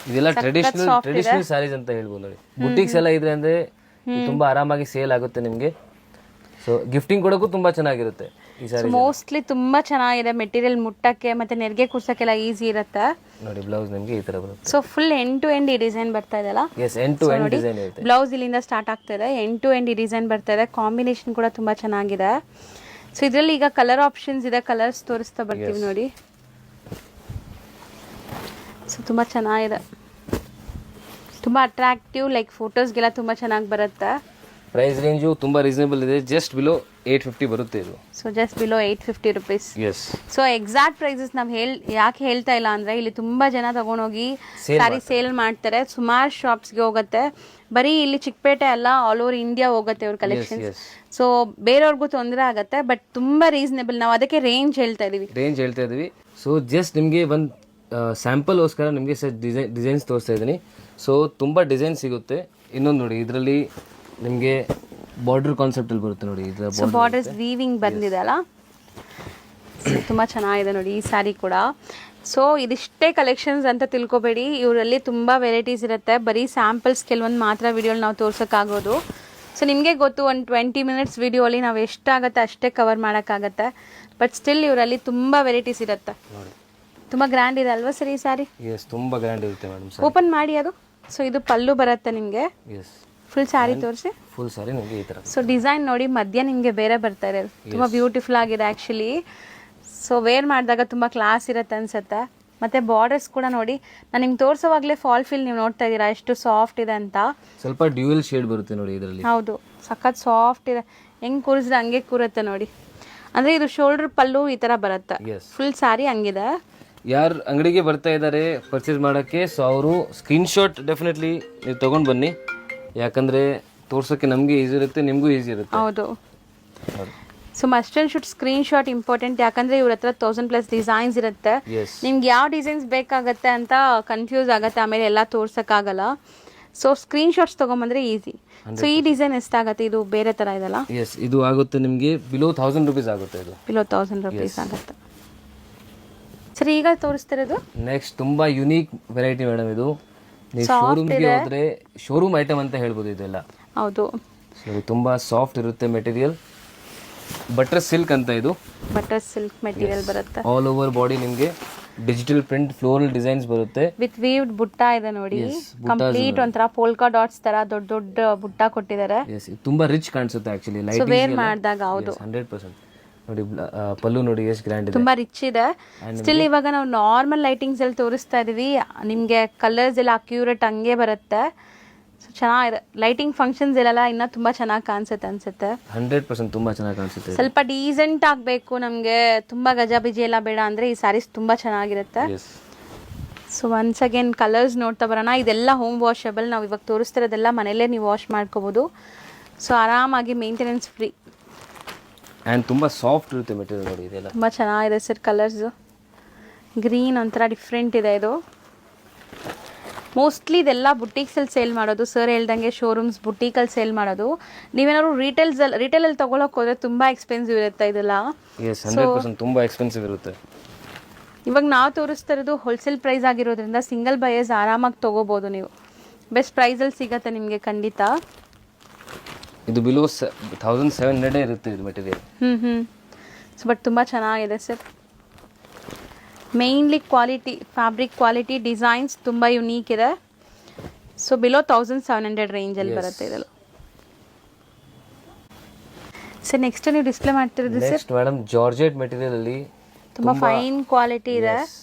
ಇದೆಲ್ಲ ಟ್ರೆಡಿಷನಲ್ ಸ್ಯಾರೀಸ್ ಅಂತ ಹೇಳ್ಬೋದು ನೋಡಿ. ಬುಟಿಕ್ಸ್ ಎಲ್ಲ ಇದೆ ಅಂದ್ರೆ ತುಂಬಾ ಆರಾಮಾಗಿ ಸೇಲ್ ಆಗುತ್ತೆ ನಿಮಗೆ. ಸೊ ಗಿಫ್ಟಿಂಗ್ ಕೊಡೋಕ್ಕೂ ತುಂಬಾ ಚೆನ್ನಾಗಿರುತ್ತೆ ಈ ಸ್ಯಾರಿ. ಮೋಸ್ಟ್ಲಿ ತುಂಬಾ ಚೆನ್ನಾಗಿದೆ ಮೆಟೀರಿಯಲ್, ಮುಟ್ಟಕ್ಕೆ ಮತ್ತೆ ನೆರಿಗೆ ಕುರ್ಸಕ್ಕೆಲ್ಲ ಈಸಿ ಇರುತ್ತೆ ನೋಡಿ. ಬ್ಲೌಸ್ ನಿಮಗೆ ಈ ತರ ಬರುತ್ತೆ. So full end to end ಈ ಡಿಸೈನ್ ಬರ್ತಾ ಇದೆಲ್ಲ. Yes, end to end design ಇರುತ್ತೆ. ಬ್ಲೌಸ್ ಇಲ್ಲಿಂದ ಸ್ಟಾರ್ಟ್ ಆಗ್ತಾ ಇದೆ, ಎಂಡ್ ಟು ಎಂಡ್ ಈ ಡಿಸೈನ್ ಬರ್ತಾ ಇದೆ. ಕಾಂಬಿನೇಷನ್ ಕೂಡ ತುಂಬಾ ಚೆನ್ನಾಗಿದೆ. ಸೊ ಇದರಲ್ಲಿ ಈಗ ಕಲರ್ ಆಪ್ಷನ್ಸ್ ಇದೆ, ಕಲರ್ಸ್ ತೋರಿಸ್ತಾ ಬರ್ತೀವಿ ನೋಡಿ. ಸೊ ತುಂಬಾ ಚೆನ್ನಾಗಿದೆ, ತುಂಬಾ ಅಟ್ರಾಕ್ಟಿವ್, ಲೈಕ್ ಫೋಟೋಸ್ಗೆಲ್ಲ ತುಂಬಾ ಚೆನ್ನಾಗಿ ಬರುತ್ತೆ. ಪ್ರೈಸ್ ರೇಂಜು ತುಂಬಾ ರೀಸನೇಬಲ್ ಇದೆ, ಜಸ್ಟ್ ಬಿಲೋ 850 ಬರುತ್ತೆ ಇದು. So just below 850 rupees. Yes. So exact prices ನಾವು ಯಾಕೆ ಹೇಳ್ತಾ ಇಲ್ಲ ಅಂದ್ರೆ ಇಲ್ಲಿ ತುಂಬಾ ಜನ ತಗೊಂಡೋಗಿ ಸ್ಯಾರಿ ಸೇಲ್ ಮಾಡ್ತಾರೆ, ಸುಮಾರು ಶಾಪ್ಸ್ಗೆ ಹೋಗುತ್ತೆ. ಬರೀ ಇಲ್ಲಿ ಚಿಕ್ಕಪೇಟೆ ಅಲ್ಲ, ಆಲ್ ಓವರ್ ಇಂಡಿಯಾ ಹೋಗುತ್ತೆ ಇವ್ರ ಕಲೆಕ್ಷನ್ಸ್. ಸೊ ಬೇರೆಯವ್ರಿಗೂ ತೊಂದರೆ ಆಗುತ್ತೆ, ಬಟ್ ತುಂಬಾ ರೀಸನೇಬಲ್. ನಾವು ಅದಕ್ಕೆ ರೇಂಜ್ ಹೇಳ್ತಾ ಇದೀವಿ. ಸೊ ಜಸ್ಟ್ ನಿಮಗೆ ಒಂದು ಸ್ಯಾಂಪಲ್ಗೋಸ್ಕರ ನಿಮಗೆ ಡಿಸೈನ್ಸ್ ತೋರಿಸ್ತಾ ಇದ್ದೀನಿ. ಸೊ ತುಂಬ ಡಿಸೈನ್ ಸಿಗುತ್ತೆ. ಇನ್ನೊಂದು ನೋಡಿ, ಇದರಲ್ಲಿ ನಿಮಗೆ ಬಾರ್ಡರ್ ಕಾನ್ಸೆಪ್ಟ್ ಅಲ್ಲಿ ಬರುತ್ತೆ ನೋಡಿ. ಸೊ ಬಾರ್ಡರ್ಸ್ ವೀವಿಂಗ್ ಬಂದಿದೆ ಅಲ್ಲ, ತುಂಬ ಚೆನ್ನಾಗಿದೆ ನೋಡಿ ಈ ಸ್ಯಾರಿ ಕೂಡ. ಸೊ ಇದಿಷ್ಟೇ ಕಲೆಕ್ಷನ್ಸ್ ಅಂತ ತಿಳ್ಕೊಬೇಡಿ, ಇವರಲ್ಲಿ ತುಂಬ ವೆರೈಟೀಸ್ ಇರುತ್ತೆ. ಬರೀ ಸ್ಯಾಂಪಲ್ಸ್ ಕೆಲವೊಂದು ಮಾತ್ರ ವಿಡಿಯೋಲಿ ನಾವು ತೋರ್ಸೋಕ್ಕಾಗೋದು. ಸೊ ನಿಮಗೆ ಗೊತ್ತು, ಒಂದು 20 ಮಿನಿಟ್ಸ್ ವಿಡಿಯೋಲಿ ನಾವು ಎಷ್ಟಾಗುತ್ತೆ ಅಷ್ಟೇ ಕವರ್ ಮಾಡೋಕ್ಕಾಗತ್ತೆ. ಬಟ್ ಸ್ಟಿಲ್ ಇವರಲ್ಲಿ ತುಂಬ ವೆರೈಟೀಸ್ ಇರುತ್ತೆ. ತುಂಬ ಗ್ರ್ಯಾಂಡ್ ಇದೆ ಅಲ್ವಾ ಸರ್ ಈ ಸ್ಯಾರಿ? ಎಸ್, ತುಂಬ ಗ್ರ್ಯಾಂಡ್ ಇರುತ್ತೆ ಮೇಡಮ್. ಓಪನ್ ಮಾಡಿ ಅದು. ಸೊ ಇದು ಪಲ್ಲು ಬರುತ್ತೆ ನಿಮಗೆ. ಎಸ್. ಫುಲ್ ಸ್ಯಾರಿ ತೋರಿಸಿ. ಫುಲ್ ಸ್ಯಾರಿ ನಿಮಗೆ ಈ ಥರ. ಸೊ ಡಿಸೈನ್ ನೋಡಿ, ಮಧ್ಯ ನಿಮಗೆ ಬೇರೆ ಬರ್ತಾ ಇದೆ, ತುಂಬ ಬ್ಯೂಟಿಫುಲ್ ಆಗಿದೆ ಆ್ಯಕ್ಚುಲಿ. ಸೊ ವೇರ್ ಮಾಡಿದಾಗ ತುಂಬ ಕ್ಲಾಸ್ ಇರುತ್ತೆ ಅನ್ಸುತ್ತೆ. ಮತ್ತು ಬಾರ್ಡರ್ಸ್ ಕೂಡ ನೋಡಿ, ನಾನು ನಿಮ್ಗೆ ತೋರಿಸೋವಾಗಲೇ ಫಾಲ್ ಫೀಲ್ ನೀವು ನೋಡ್ತಾ ಇದ್ದೀರಾ ಎಷ್ಟು ಸಾಫ್ಟ್ ಇದೆ ಅಂತ. ಸ್ವಲ್ಪ ಡ್ಯೂಯಲ್ ಶೇಡ್ ಬರುತ್ತೆ ನೋಡಿ ಇದರಲ್ಲಿ. ಹೌದು, ಸಖತ್ ಸಾಫ್ಟ್ ಇದೆ. ಹೆಂಗೆ ಕೂರಿಸಿದ್ರೆ ಹಂಗೆ ಕೂರುತ್ತೆ ನೋಡಿ. ಅಂದರೆ ಇದು ಶೋಲ್ಡರ್ ಪಲ್ಲು ಈ ಥರ ಬರುತ್ತೆ. ಫುಲ್ ಸ್ಯಾರಿ ಹಂಗಿದೆ. ಯಾರು ಅಂಗಡಿಗೆ ಬರ್ತಾ ಇದ್ದಾರೆ ಪರ್ಚೇಸ್ ಮಾಡೋಕ್ಕೆ, ಸೊ ಅವರು ಸ್ಕ್ರೀನ್ಶಾಟ್ ಡೆಫಿನೆಟ್ಲಿ ನೀವು ತೊಗೊಂಡು ಬನ್ನಿ. ಯಾಕಂದರೆ ತೋರ್ಸೋಕ್ಕೆ ನಮಗೆ ಈಸಿ ಇರುತ್ತೆ, ನಿಮಗೂ ಈಸಿ ಇರುತ್ತೆ. ಹೌದು. So must and should screen shot important. ಯಾಕಂದರೆ ಇವ್ರ ಹತ್ರ 1000+ ಡಿಸೈನ್ಸ್ ಇರುತ್ತೆ. ನಿಮ್ಗೆ ಯಾವ ಡಿಸೈನ್ಸ್ ಬೇಕಾಗತ್ತೆ ಅಂತ ಕನ್ಫ್ಯೂಸ್ ಆಗುತ್ತೆ, ಆಮೇಲೆ ಎಲ್ಲ ತೋರ್ಸೋಕ್ಕಾಗಲ್ಲ. ಸೊ ಸ್ಕ್ರೀನ್ ಶಾಟ್ಸ್ ತೊಗೊಂಬಂದ್ರೆ ಈಸಿ. ಸೊ ಈ ಡಿಸೈನ್ ಎಷ್ಟಾಗುತ್ತೆ? ಇದು ಬೇರೆ ಥರ ಇದೆಲ್ಲ. ಎಸ್, ಇದು ಆಗುತ್ತೆ ನಿಮಗೆ ಬಿಲೋ 1000 ರುಪೀಸ್ ಆಗುತ್ತೆ. ಇದು ಬಿಲೋ 1000 ರುಪೀಸ್ ಆಗುತ್ತೆ. ಸರಿ, ಈಗ ತೋರಿಸ್ತಿರೋದು ನೆಕ್ಸ್ಟ್ ತುಂಬ ಯುನೀಕ್ ವೆರೈಟಿ ಮೇಡಮ್. ಇದು ನೀವು ಶೋರೂಮ್ಗೆ ಹೋದ್ರೆ ಶೋರೂಮ್ ಐಟಮ್ ಅಂತ ಹೇಳ್ಬೋದು ಇದೆಲ್ಲ. ಹೌದು. ಇದು ತುಂಬ ಸಾಫ್ಟ್ ಇರುತ್ತೆ ಮೆಟೀರಿಯಲ್. ಬಟರ್ ಸಿಲ್ಕ್ ಅಂತ ಇದು. ಬಟರ್ ಸಿಲ್ಕ್ ಮೆಟೀರಿಯಲ್ ಬರುತ್ತೆ. ಆಲ್ ಓವರ್ ಬಾಡಿ ನಿಮಗೆ ಡಿಜಿಟಲ್ ಪ್ರಿಂಟ್ ಫ್ಲೋರಲ್ ಡಿಸೈನ್ಸ್ ಬರುತ್ತೆ. ವಿತ್ ವೀವ್ಡ್ ಬುಟ್ಟ ಇದೆ ನೋಡಿ. ಕಂಪ್ಲೀಟ್ ಒಂಥರ ಪೋಲ್ಕಾ ಡಾಟ್ಸ್ ತರ ದೊಡ್ಡ ದೊಡ್ಡ ಬುಟ್ಟ ಕೊಟ್ಟಿದ್ದಾರೆ. ತುಂಬಾ ರಿಚ್ ಕಾಣಿಸುತ್ತೆ ಆಕ್ಚುಲಿ ಲೈಟಿಂಗ್ ವೇರ್ ಮಾಡಿದಾಗ. ಹೌದು, 100%. ನೋಡಿ ಪಲ್ಲು ನೋಡಿ ಎಷ್ಟು ಗ್ರ್ಯಾಂಡ್ ಇದೆ, ತುಂಬಾ ರಿಚ್ ಇದೆ. ಸ್ಟಿಲ್ ಇವಾಗ ನಾವು ನಾರ್ಮಲ್ ಲೈಟಿಂಗ್ಸ್ ಅಲ್ಲಿ ತೋರಿಸ್ತಾ ಇದೀವಿ, ನಿಮ್ಗೆ ಕಲರ್ಸ್ ಎಲ್ಲ ಅಕ್ಯೂರೇಟ್ ಹಂಗೆ ಬರುತ್ತೆ. ಸೊ ಚೆನ್ನಾಗಿದೆ. ಲೈಟಿಂಗ್ ಫಂಕ್ಷನ್ಸ್ ಎಲ್ಲ ಇನ್ನೂ ತುಂಬಾ ಚೆನ್ನಾಗಿ ಕಾಣಿಸುತ್ತೆ ಅನ್ಸುತ್ತೆ. 100% ತುಂಬಾ ಚೆನ್ನಾಗಿ ಕಾಣಿಸುತ್ತೆ. ಸ್ವಲ್ಪ ಡೀಸೆಂಟ್ ಆಗಬೇಕು ನಮಗೆ, ತುಂಬಾ ಗಜಾಬಿಜಿ ಎಲ್ಲ ಬೇಡ ಅಂದ್ರೆ ಈ ಸ್ಯಾರೀಸ್ ತುಂಬಾ ಚೆನ್ನಾಗಿರುತ್ತೆ. ಸೊ ಒನ್ಸ್ ಅಗೇನ್ ಕಲರ್ಸ್ ನೋಡ್ತಾ ಬರೋಣ. ಇದೆಲ್ಲ ಹೋಮ್ ವಾಷಬಲ್. ನಾವು ಇವಾಗ ತೋರಿಸ್ತಿರೋದೆಲ್ಲ ಮನೆಯಲ್ಲೇ ನೀವು ವಾಶ್ ಮಾಡ್ಕೋಬಹುದು. ಸೊ ಆರಾಮಾಗಿ ಮೇಂಟೆನೆನ್ಸ್ ಫ್ರೀ. ಆ್ಯಂಡ್ ತುಂಬ ಸಾಫ್ಟ್ ಇರುತ್ತೆ ಮೆಟೀರಿಯಲ್ ನೋಡಿ. ಇದೆಲ್ಲ ತುಂಬ ಚೆನ್ನಾಗಿದೆ ಸರ್. ಕಲರ್ಸು ಗ್ರೀನ್ ಒಂಥರ ಡಿಫ್ರೆಂಟ್ ಇದೆ. ಇದು ಮೋಸ್ಟ್ಲಿ ಇದೆಲ್ಲ ಬುಟೀಕ್ಸಲ್ಲಿ ಸೇಲ್ ಮಾಡೋದು. ಸರ್ ಹೇಳ್ದಂಗೆ ಶೋರೂಮ್ಸ್ ಬುಟೀಕಲ್ಲಿ ಸೇಲ್ ಮಾಡೋದು. ನೀವೇನಾದ್ರು ರಿಟೇಲಲ್ಲಿ ತೊಗೊಳಕ್ಕೆ ಹೋದರೆ ತುಂಬ ಎಕ್ಸ್ಪೆನ್ಸಿವ್ ಇರುತ್ತೆ ಇದೆಲ್ಲ. 100% ತುಂಬ ಎಕ್ಸ್ಪೆನ್ಸಿವ್ ಇರುತ್ತೆ. ಇವಾಗ ನಾವು ತೋರಿಸ್ತಾ ಇರೋದು ಹೋಲ್ಸೇಲ್ ಪ್ರೈಸ್ ಆಗಿರೋದ್ರಿಂದ ಸಿಂಗಲ್ ಬಯರ್ಸ್ ಆರಾಮಾಗಿ ತೊಗೋಬೋದು ನೀವು. ಬೆಸ್ಟ್ ಪ್ರೈಸಲ್ಲಿ ಸಿಗುತ್ತೆ ನಿಮಗೆ ಖಂಡಿತ. ಇದು ಬಿಲೋ 1700 ಇರುತ್ತೆ ಇದು ಮೆಟೀರಿಯಲ್. ಸೊ ಬಟ್ ತುಂಬ ಚೆನ್ನಾಗಿದೆ sir. Mainly quality, fabric quality, designs ತುಂಬ ಯುನೀಕ್ ಇದೆ. ಸೊ ಬಿಲೋ 1700 ರೇಂಜಲ್ಲಿ ಬರುತ್ತೆ ಇದೆಲ್ಲ. ಸರ್ ನೆಕ್ಸ್ಟ್ ನೀವು ಡಿಸ್ಪ್ಲೇ ಮಾಡ್ತಿರೋದು sir? Next madam georgette material ಅಲ್ಲಿ ತುಂಬ ಫೈನ್ ಕ್ವಾಲಿಟಿ ಇದೆ.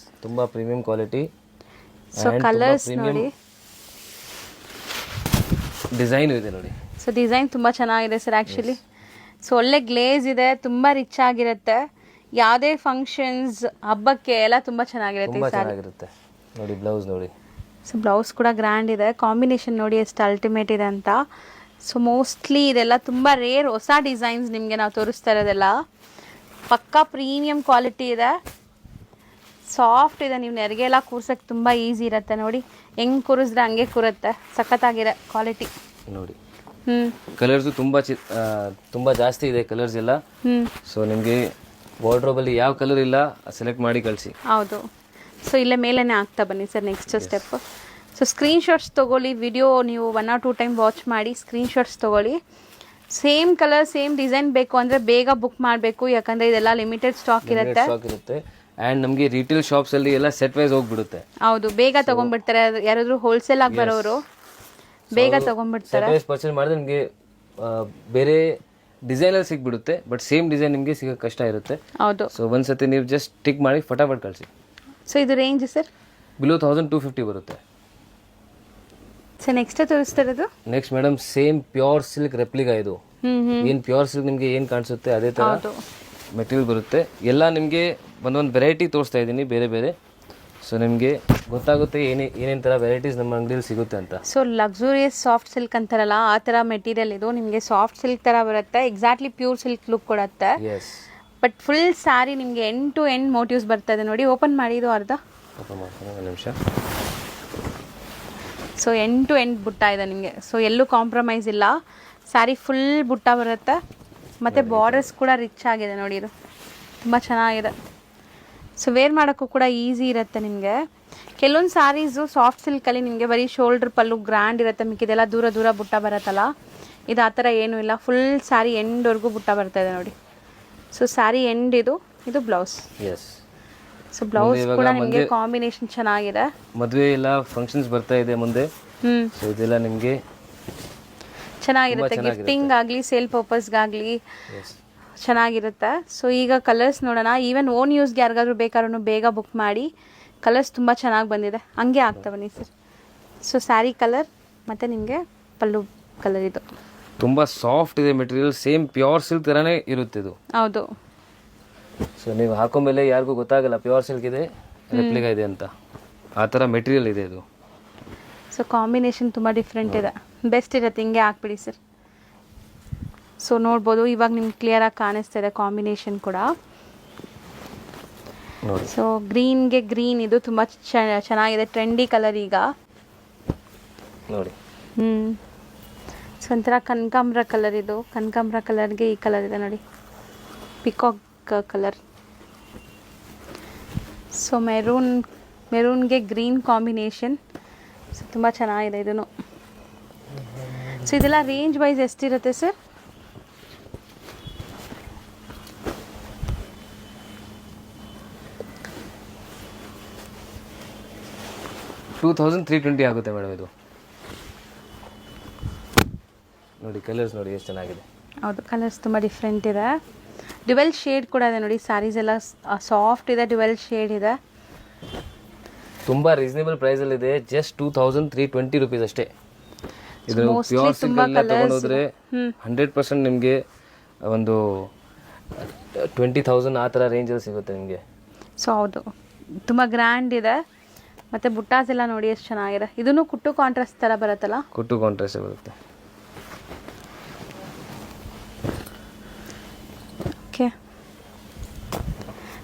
ತುಂಬ ಪ್ರೀಮಿಯಂ ಕ್ವಾಲಿಟಿ. ಸೊ ಕಲರ್ಸ್ ನೋಡಿ, ಡಿಸೈನ್ ಇದೆ ನೋಡಿ. ಸೊ ಡಿಸೈನ್ ತುಂಬ ಚೆನ್ನಾಗಿದೆ ಸರ್ ಆ್ಯಕ್ಚುಲಿ. ಸೊ ಒಳ್ಳೆ ಗ್ಲೇಸ್ ಇದೆ, ತುಂಬ ರಿಚ್ ಆಗಿರುತ್ತೆ. ಯಾವುದೇ ಫಂಕ್ಷನ್ಸ್ ಹಬ್ಬಕ್ಕೆ ಎಲ್ಲ ತುಂಬ ಚೆನ್ನಾಗಿರುತ್ತೆ ತುಂಬ ಈ ಸ್ಯಾರಿ. ಚೆನ್ನಾಗಿರುತ್ತೆ ನೋಡಿ. ಬ್ಲೌಸ್ ನೋಡಿ. ಸೊ ಬ್ಲೌಸ್ ಕೂಡ ಗ್ರ್ಯಾಂಡ್ ಇದೆ, ಕಾಂಬಿನೇಷನ್ ನೋಡಿ ಎಷ್ಟು ಅಲ್ಟಿಮೇಟ್ ಇದೆ ಅಂತ. ಸೊ ಮೋಸ್ಟ್ಲಿ ಇದೆಲ್ಲ ತುಂಬ ರೇರ್ ಹೊಸ ಡಿಸೈನ್ಸ್ ನಿಮಗೆ ನಾವು ತೋರಿಸ್ತಾ ಇರೋದೆಲ್ಲ. ಪಕ್ಕಾ ಪ್ರೀಮಿಯಂ ಕ್ವಾಲಿಟಿ ಇದೆ, ಸಾಫ್ಟ್ ಇದೆ. ನೀವು ನೆರಿಗೆ ಎಲ್ಲ ಕೂರ್ಸೋಕ್ಕೆ ತುಂಬ ಈಸಿ ಇರುತ್ತೆ ನೋಡಿ. ಹೆಂಗೆ ಕೂರಿಸಿದ್ರೆ ಹಂಗೆ ಕೂರುತ್ತೆ, ಸಖತ್ತಾಗಿರೋ ಕ್ವಾಲಿಟಿ ನೋಡಿ. ಹ್ಞೂ ಕಲರ್ಸು ತುಂಬ ಜಾಸ್ತಿ ಇದೆ ಕಲರ್ಸ್ ಎಲ್ಲ. ಹ್ಞೂ ಸೊ ನಿಮಗೆ ವಾರ್ಡ್ರೋಬಲ್ಲಿ ಯಾವ ಕಲರ್ ಇಲ್ಲ ಸೆಲೆಕ್ಟ್ ಮಾಡಿ ಕಳಿಸಿ. ಹೌದು. ಸೊ ಇಲ್ಲೇ ಮೇಲೇ ಆಗ್ತಾ ಬನ್ನಿ sir next step. So screenshots ತೊಗೊಳ್ಳಿ, ವಿಡಿಯೋ ನೀವು 1 or 2 ಟೈಮ್ ವಾಚ್ ಮಾಡಿ ಸ್ಕ್ರೀನ್ಶಾಟ್ಸ್ ತೊಗೊಳ್ಳಿ. ಸೇಮ್ ಕಲರ್ ಸೇಮ್ ಡಿಸೈನ್ ಬೇಕು ಅಂದರೆ ಬೇಗ ಬುಕ್ ಮಾಡಬೇಕು, ಯಾಕಂದರೆ ಇದೆಲ್ಲ ಲಿಮಿಟೆಡ್ ಸ್ಟಾಕ್ ಇರುತ್ತೆ. ಸ್ಟಾಕ್ ಇರುತ್ತೆ. ಆ್ಯಂಡ್ ನಮಗೆ ರಿಟೇಲ್ ಶಾಪ್ಸಲ್ಲಿ ಎಲ್ಲ ಸೆಟ್ ವೈಸ್ ಹೋಗ್ಬಿಡುತ್ತೆ. ಹೌದು, ಬೇಗ ತೊಗೊಂಡ್ಬಿಡ್ತಾರೆ. ಯಾರಾದರೂ ಹೋಲ್ಸೇಲ್ ಆಗಿ ಬರೋರು ಬೇಗ ತೊಗೊಂಡ್ಬಿಡ್ತಾರೆ. ಸೆಟ್ ವೈಸ್ ಪರ್ಚೇಸ್ ಮಾಡಿದ್ರೆ ನಿಮಗೆ ಬೇರೆ ಡಿಸೈನಲ್ಲಿ ಸಿಗ್ಬಿಡುತ್ತೆ, ಬಟ್ ಸೇಮ್ ಡಿಸೈನ್ ನಿಮಗೆ ಸಿಗೋಕ್ಕೆ ಕಷ್ಟ ಇರುತ್ತೆ. ಹೌದು. ಸೊ ಒಂದ್ಸತಿ ನೀವು ಜಸ್ಟ್ ಟಿಕ್ ಮಾಡಿ ಫಟಾಫಟ್ ಕಳಿಸಿ. ಸೊ ಇದು ರೇಂಜ್ ಸರ್ ಬಿಲೋ 1250 ಬರುತ್ತೆ. ಸೊ ನೆಕ್ಸ್ಟ್ ತೋರಿಸ್ತಾ ಇರೋದು next madam same pure silk replica ಇದು. ಏನು ಪ್ಯೂರ್ ಸಿಲ್ಕ್ ನಿಮಗೆ ಏನು ಕಾಣಿಸುತ್ತೆ ಅದೇ ಥರ ಮೆಟೀರಿಯಲ್ ಬರುತ್ತೆ. ಎಲ್ಲ ನಿಮಗೆ ಒಂದೊಂದು ವೆರೈಟಿ ತೋರಿಸ್ತಾ ಇದ್ದೀನಿ ಬೇರೆ ಬೇರೆ. ಸೊ ನಿಮಗೆ ಗೊತ್ತಾಗುತ್ತೆ ಏನೇನು ಥರ ವೆರೈಟೀಸ್ ನಮ್ಮ ಅಂಗಡಿಯಲ್ಲಿ ಸಿಗುತ್ತೆ ಅಂತ. ಸೊ ಲಕ್ಸುರಿಯಸ್ ಸಾಫ್ಟ್ ಸಿಲ್ಕ್ ಅಂತಾರಲ್ಲ ಆ ಥರ ಮೆಟೀರಿಯಲ್ ಇದು. ನಿಮಗೆ ಸಾಫ್ಟ್ ಸಿಲ್ಕ್ ಥರ ಬರುತ್ತೆ, ಎಕ್ಸಾಕ್ಟ್ಲಿ ಪ್ಯೂರ್ ಸಿಲ್ಕ್ ಲುಕ್ ಕೊಡುತ್ತೆ. ಎಸ್. ಬಟ್ ಫುಲ್ ಸ್ಯಾರಿ ನಿಮಗೆ ಎಂಡ್ ಟು ಎಂಡ್ ಮೋಟಿವ್ಸ್ ಬರ್ತದೆ ನೋಡಿ. ಓಪನ್ ಮಾಡಿ, ಇದು ಅರ್ಧ. ಓಪನ್ ಮಾಡ್ತೀನಿ ಒಂದು ನಿಮಿಷ. ಸೊ ಎಂಡ್ ಟು ಎಂಡ್ ಬುಟ್ಟ ಇದೆ ನಿಮಗೆ. ಸೊ ಎಲ್ಲೂ ಕಾಂಪ್ರಮೈಸ್ ಇಲ್ಲ, ಸ್ಯಾರಿ ಫುಲ್ ಬುಟ್ಟ ಬರುತ್ತೆ. ಮತ್ತು ಬಾರ್ಡರ್ಸ್ ಕೂಡ ರಿಚ್ ಆಗಿದೆ ನೋಡಿ, ಇದು ತುಂಬ ಚೆನ್ನಾಗಿದೆ. ಸೊ ವೇರ್ ಮಾಡೋಕ್ಕೂ ಕೂಡ ಈಸಿ ಇರುತ್ತೆ ನಿಮಗೆ. ಕೆಲವೊಂದು ಸ್ಯಾರೀಸು ಸಾಫ್ಟ್ ಸಿಲ್ಕಲ್ಲಿ ನಿಮಗೆ ಬರೀ ಶೋಲ್ಡ್ರ್ ಪಲ್ಲು ಗ್ರ್ಯಾಂಡ್ ಇರುತ್ತೆ, ಮಿಕ್ಕಿದೆಲ್ಲ ದೂರ ದೂರ ಬುಟ್ಟ ಬರುತ್ತಲ್ಲ. ಇದು ಆ ಥರ ಏನೂ ಇಲ್ಲ, ಫುಲ್ ಸ್ಯಾರಿ ಎಂಡ್ವರೆಗೂ ಬುಟ್ಟ ಬರ್ತಾಯಿದೆ ನೋಡಿ. ಸೊ ಸ್ಯಾರಿ ಎಂಡ್ ಇದು ಬ್ಲೌಸ್. ಎಸ್. ಸೊ ಬ್ಲೌಸ್ ಕೂಡ ನಿಮಗೆ ಕಾಂಬಿನೇಷನ್ ಚೆನ್ನಾಗಿದೆ. ಮದುವೆ ಎಲ್ಲ ಫಂಕ್ಷನ್ಸ್ ಬರ್ತಾ ಇದೆ ಮುಂದೆ. ಸೊ ಇದೆಲ್ಲ ನಿಮಗೆ ಚೆನ್ನಾಗಿರುತ್ತೆ, ಗಿಫ್ಟಿಂಗ್ ಆಗಲಿ ಸೇಲ್ ಪರ್ಪಸ್ಗಾಗಲಿ ಚೆನ್ನಾಗಿರುತ್ತೆ. ಸೊ ಈಗ ಕಲರ್ಸ್ ನೋಡೋಣ. ಈವನ್ ಓನ್ ಯೂಸ್ಗೆ ಯಾರಿಗಾದ್ರೂ ಬೇಕಾದ್ರೂ ಬೇಗ ಬುಕ್ ಮಾಡಿ. ಕಲರ್ಸ್ ತುಂಬ ಚೆನ್ನಾಗಿ ಬಂದಿದೆ, ಹಂಗೆ ಆಗ್ತಾ ಬನ್ನಿ ಸರ್. ಸೊ ಸ್ಯಾರಿ ಕಲರ್ ಮತ್ತು ನಿಮಗೆ ಪಲ್ಲು ಕಲರ್ ಇದು ತುಂಬ ಸಾಫ್ಟ್ ಇದೆ ಮೆಟೀರಿಯಲ್, ಸೇಮ್ ಪ್ಯೂರ್ ಸಿಲ್ಕ್ ಥರನೇ ಇರುತ್ತೆ ಇದು. ಹೌದು. ಸೊ ನೀವು ಹಾಕೊಂಡ್ಮೇಲೆ ಯಾರಿಗೂ ಗೊತ್ತಾಗಲ್ಲ ಪ್ಯೂರ್ ಸಿಲ್ಕ್ ಇದೆ ರೆಪ್ಲಿಕಾ ಇದೆ ಅಂತ, ಆ ಥರ ಮೆಟೀರಿಯಲ್ ಇದೆ ಇದು. ಸೊ ಕಾಂಬಿನೇಷನ್ ತುಂಬ ಡಿಫ್ರೆಂಟ್ ಇದೆ, ಬೆಸ್ಟ್ ಇರುತ್ತೆ, ಹಿಂಗೆ ಹಾಕ್ಬಿಡಿ ಸರ್. ಸೊ ನೋಡ್ಬೋದು ಇವಾಗ ನಿಮ್ಗೆ ಕ್ಲಿಯರಾಗಿ ಕಾಣಿಸ್ತಾ ಇದೆ ಕಾಂಬಿನೇಷನ್ ಕೂಡ. ನೋಡಿ. ಸೊ ಗ್ರೀನ್ಗೆ ಗ್ರೀನ್ ಇದು ತುಂಬ ಚೆನ್ನಾಗಿದೆ, ಟ್ರೆಂಡಿ ಕಲರ್ ಈಗ ನೋಡಿ. ಸೊ ಒಂಥರ ಕನಕಾಂಬ್ರ ಕಲರ್ ಇದು. ಕನಕಾಂಬ್ರ ಕಲರ್ಗೆ ಈ ಕಲರ್ ಇದೆ ನೋಡಿ, ಪಿಕಾಕ್ ಕಲರ್. ಸೊ ಮೆರೂನ್ಗೆ ಗ್ರೀನ್ ಕಾಂಬಿನೇಷನ್. ಸೊ ತುಂಬ ಚೆನ್ನಾಗಿದೆ ಇದೂ. ಸೊ ಇದೆಲ್ಲ ರೇಂಜ್ ವೈಸ್ ಎಷ್ಟಿರುತ್ತೆ ಸರ್? $2320 ಆಗುತ್ತೆ ಮೇಡಮ್ ಇದು. ನೋಡಿ ಕಲರ್ಸ್ ನೋಡಿ ಎಷ್ಟು ಚೆನ್ನಾಗಿದೆ. ಹೌದು, ಕಲರ್ಸ್ ತುಂಬ ಡಿಫ್ರೆಂಟ್ ಇದೆ. ಡ್ಯುವೆಲ್ ಶೇಡ್ ಕೂಡ ಇದೆ ನೋಡಿ. ಸ್ಯಾರೀಸ್ ಎಲ್ಲ ಸಾಫ್ಟ್ ಇದೆ, ಡ್ಯುವೆಲ್ ಶೇಡ್ ಇದೆ. ತುಂಬ ರೀಸನೇಬಲ್ ಪ್ರೈಸಲ್ಲಿ ಇದೆ, ಜಸ್ಟ್ $2320 ಅಷ್ಟೇ. ಇದು ಪ್ಯೂರ್ ಸಿಲ್ಕ್ ಎಲ್ಲ ತಗೊಂಡೋದ್ರೆ 100% ನಿಮಗೆ ಒಂದು 20,000 ಆ ಥರ ರೇಂಜಲ್ಲಿ ಸಿಗುತ್ತೆ ನಿಮಗೆ. ಸೊ ಹೌದು, ತುಂಬ ಗ್ರ್ಯಾಂಡ್ ಇದೆ. ಮತ್ತು ಬುಟ್ಟಾಸ್ ಎಲ್ಲ ನೋಡಿ ಎಷ್ಟು ಚೆನ್ನಾಗಿದೆ. ಇದನ್ನು ಕುಟ್ಟು ಕಾಂಟ್ರಾಸ್ಟ್ ಥರ ಬರುತ್ತಲ್ಲ, ಕುಟ್ಟು ಕಾಂಟ್ರಾಸ್ಟ್ ಬರುತ್ತೆ. ಓಕೆ.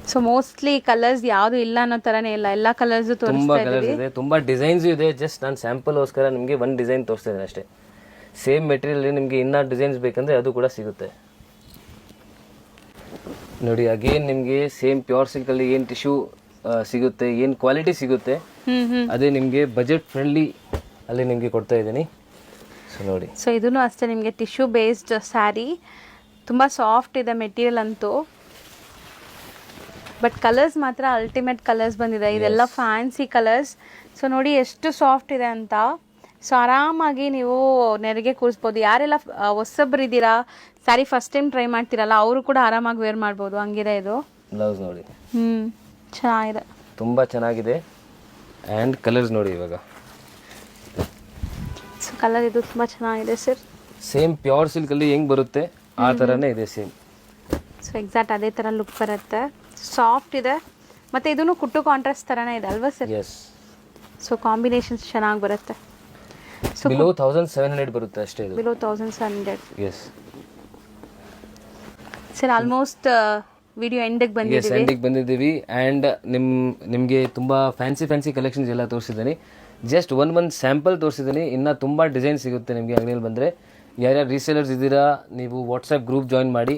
ಸೊ ಮೋಸ್ಟ್ಲಿ ಕಲರ್ಸ್ ಯಾವುದು ಇಲ್ಲ ಅನ್ನೋ ಥರನೇ ಇಲ್ಲ, ಎಲ್ಲ ಕಲರ್ಸು ತುಂಬ ತೋರಿಸ್ತಾ ಕಲರ್ಸ್ ಇದ್ದೀವಿ. ಇದೆ, ತುಂಬ ಡಿಸೈನ್ಸು ಇದೆ. ಜಸ್ಟ್ ನಾನು ಸ್ಯಾಂಪಲ್ಗೋಸ್ಕರ ನಿಮಗೆ ಒಂದು ಡಿಸೈನ್ ತೋರಿಸ್ತಾ ಇದ್ದೀನಿ ಅಷ್ಟೇ. ಸೇಮ್ ಮೆಟೀರಿಯಲ್ ನಿಮಗೆ ಇನ್ನೂ ಡಿಸೈನ್ಸ್ ಬೇಕಂದರೆ ಅದು ಕೂಡ ಸಿಗುತ್ತೆ ನೋಡಿ. ಅಗೇನ್ ನಿಮಗೆ ಸೇಮ್ ಪ್ಯೂರ್ ಸಿಲ್ಕಲ್ಲಿ ಏನು ಟಿಶ್ಯೂ ಸಿಗುತ್ತೆ, ಏನು ಕ್ವಾಲಿಟಿ ಸಿಗುತ್ತೆ ಅದೇ ನಿಮಗೆ ಬಜೆಟ್ ಫ್ರೆಂಡ್ಲಿ ಅಲ್ಲಿ ನಿಮಗೆ ಕೊಡ್ತಾ ಇದ್ದೀನಿ. ಸೊ ನೋಡಿ. ಸೊ ಇದೂ ಅಷ್ಟೇ ನಿಮಗೆ ಟಿಶ್ಯೂ ಬೇಸ್ಡ್ ಸ್ಯಾರಿ, ತುಂಬ ಸಾಫ್ಟ್ ಇದೆ ಮೆಟೀರಿಯಲ್ ಅಂತೂ. ಬಟ್ ಕಲರ್ಸ್ ಮಾತ್ರ ಅಲ್ಟಿಮೇಟ್ ಕಲರ್ಸ್ ಬಂದಿದೆ, ಇದೆಲ್ಲ ಫ್ಯಾನ್ಸಿ ಕಲರ್ಸ್. ಸೊ ನೋಡಿ ಎಷ್ಟು ಸಾಫ್ಟ್ ಇದೆ ಅಂತ. ಸೊ ಆರಾಮಾಗಿ ನೀವು ನೆರಿಗೆ ಕೂರಿಸ್ಬೋದು. ಯಾರೆಲ್ಲ ಹೊಸಬ್ರಿದ್ದೀರಾ, ಸ್ಯಾರಿ ಫಸ್ಟ್ ಟೈಮ್ ಟ್ರೈ ಮಾಡ್ತೀರಲ್ಲ, ಅವರು ಕೂಡ ಆರಾಮಾಗಿ ವೇರ್ ಮಾಡ್ಬೋದು, ಹಂಗಿದೆ ಇದು. ಬ್ಲೌಸ್ ನೋಡಿ. ಚೆನ್ನಾಗಿದೆ, ತುಂಬ ಚೆನ್ನಾಗಿದೆ. ಆ್ಯಂಡ್ ಕಲರ್ಸ್ ನೋಡಿ ಇವಾಗ. ಸೊ ಕಲರ್ ಇದು ತುಂಬ ಚೆನ್ನಾಗಿದೆ ಸರ್. ಸೇಮ್ ಪ್ಯೂರ್ ಸಿಲ್ಕಲ್ಲಿ ಹೆಂಗೆ ಬರುತ್ತೆ ಆ ಥರನೇ ಇದೆ ಸೇಮ್. ಸೊ ಎಕ್ಸಾಕ್ಟ್ ಅದೇ ಥರ ಲುಕ್ ಬರುತ್ತೆ. ಸಾಫ್ಟ್ ಇದೆ ಮತ್ತು ಇದೂ ಕುಟ್ಟು ಕಾಂಟ್ರಾಸ್ಟ್ ಥರನೇ ಇದೆ ಅಲ್ವಾ ಸರ್? ಎಸ್. ಸೊ ಕಾಂಬಿನೇಷನ್ಸ್ ಚೆನ್ನಾಗಿ ಬರುತ್ತೆ. ಸೊ ಬಿಲೋ 1700 ಬರುತ್ತೆ ಅಷ್ಟೇ ಇದು. Below 1700. Yes sir almost video ಎಂಡಿಗೆ ಬಂದಿದ್ದೀವಿ. ಎಂಡಿಗೆ ಬಂದಿದ್ದೀವಿ ಆ್ಯಂಡ್ ನಿಮಗೆ ತುಂಬ ಫ್ಯಾನ್ಸಿ ಕಲೆಕ್ಷನ್ಸ್ ಎಲ್ಲ ತೋರಿಸಿದ್ದೀನಿ. ಜಸ್ಟ್ ಒಂದು ಸ್ಯಾಂಪಲ್ ತೋರಿಸಿದ್ದೀನಿ. ಇನ್ನು ತುಂಬ ಡಿಸೈನ್ ಸಿಗುತ್ತೆ ನಿಮಗೆ ಅಂಗಡಿಯಲ್ಲಿ ಬಂದರೆ. ಯಾರ್ಯಾರು ರೀಸೇಲರ್ಸ್ ಇದ್ದೀರಾ ನೀವು ವಾಟ್ಸಪ್ ಗ್ರೂಪ್ ಜಾಯಿನ್ ಮಾಡಿ.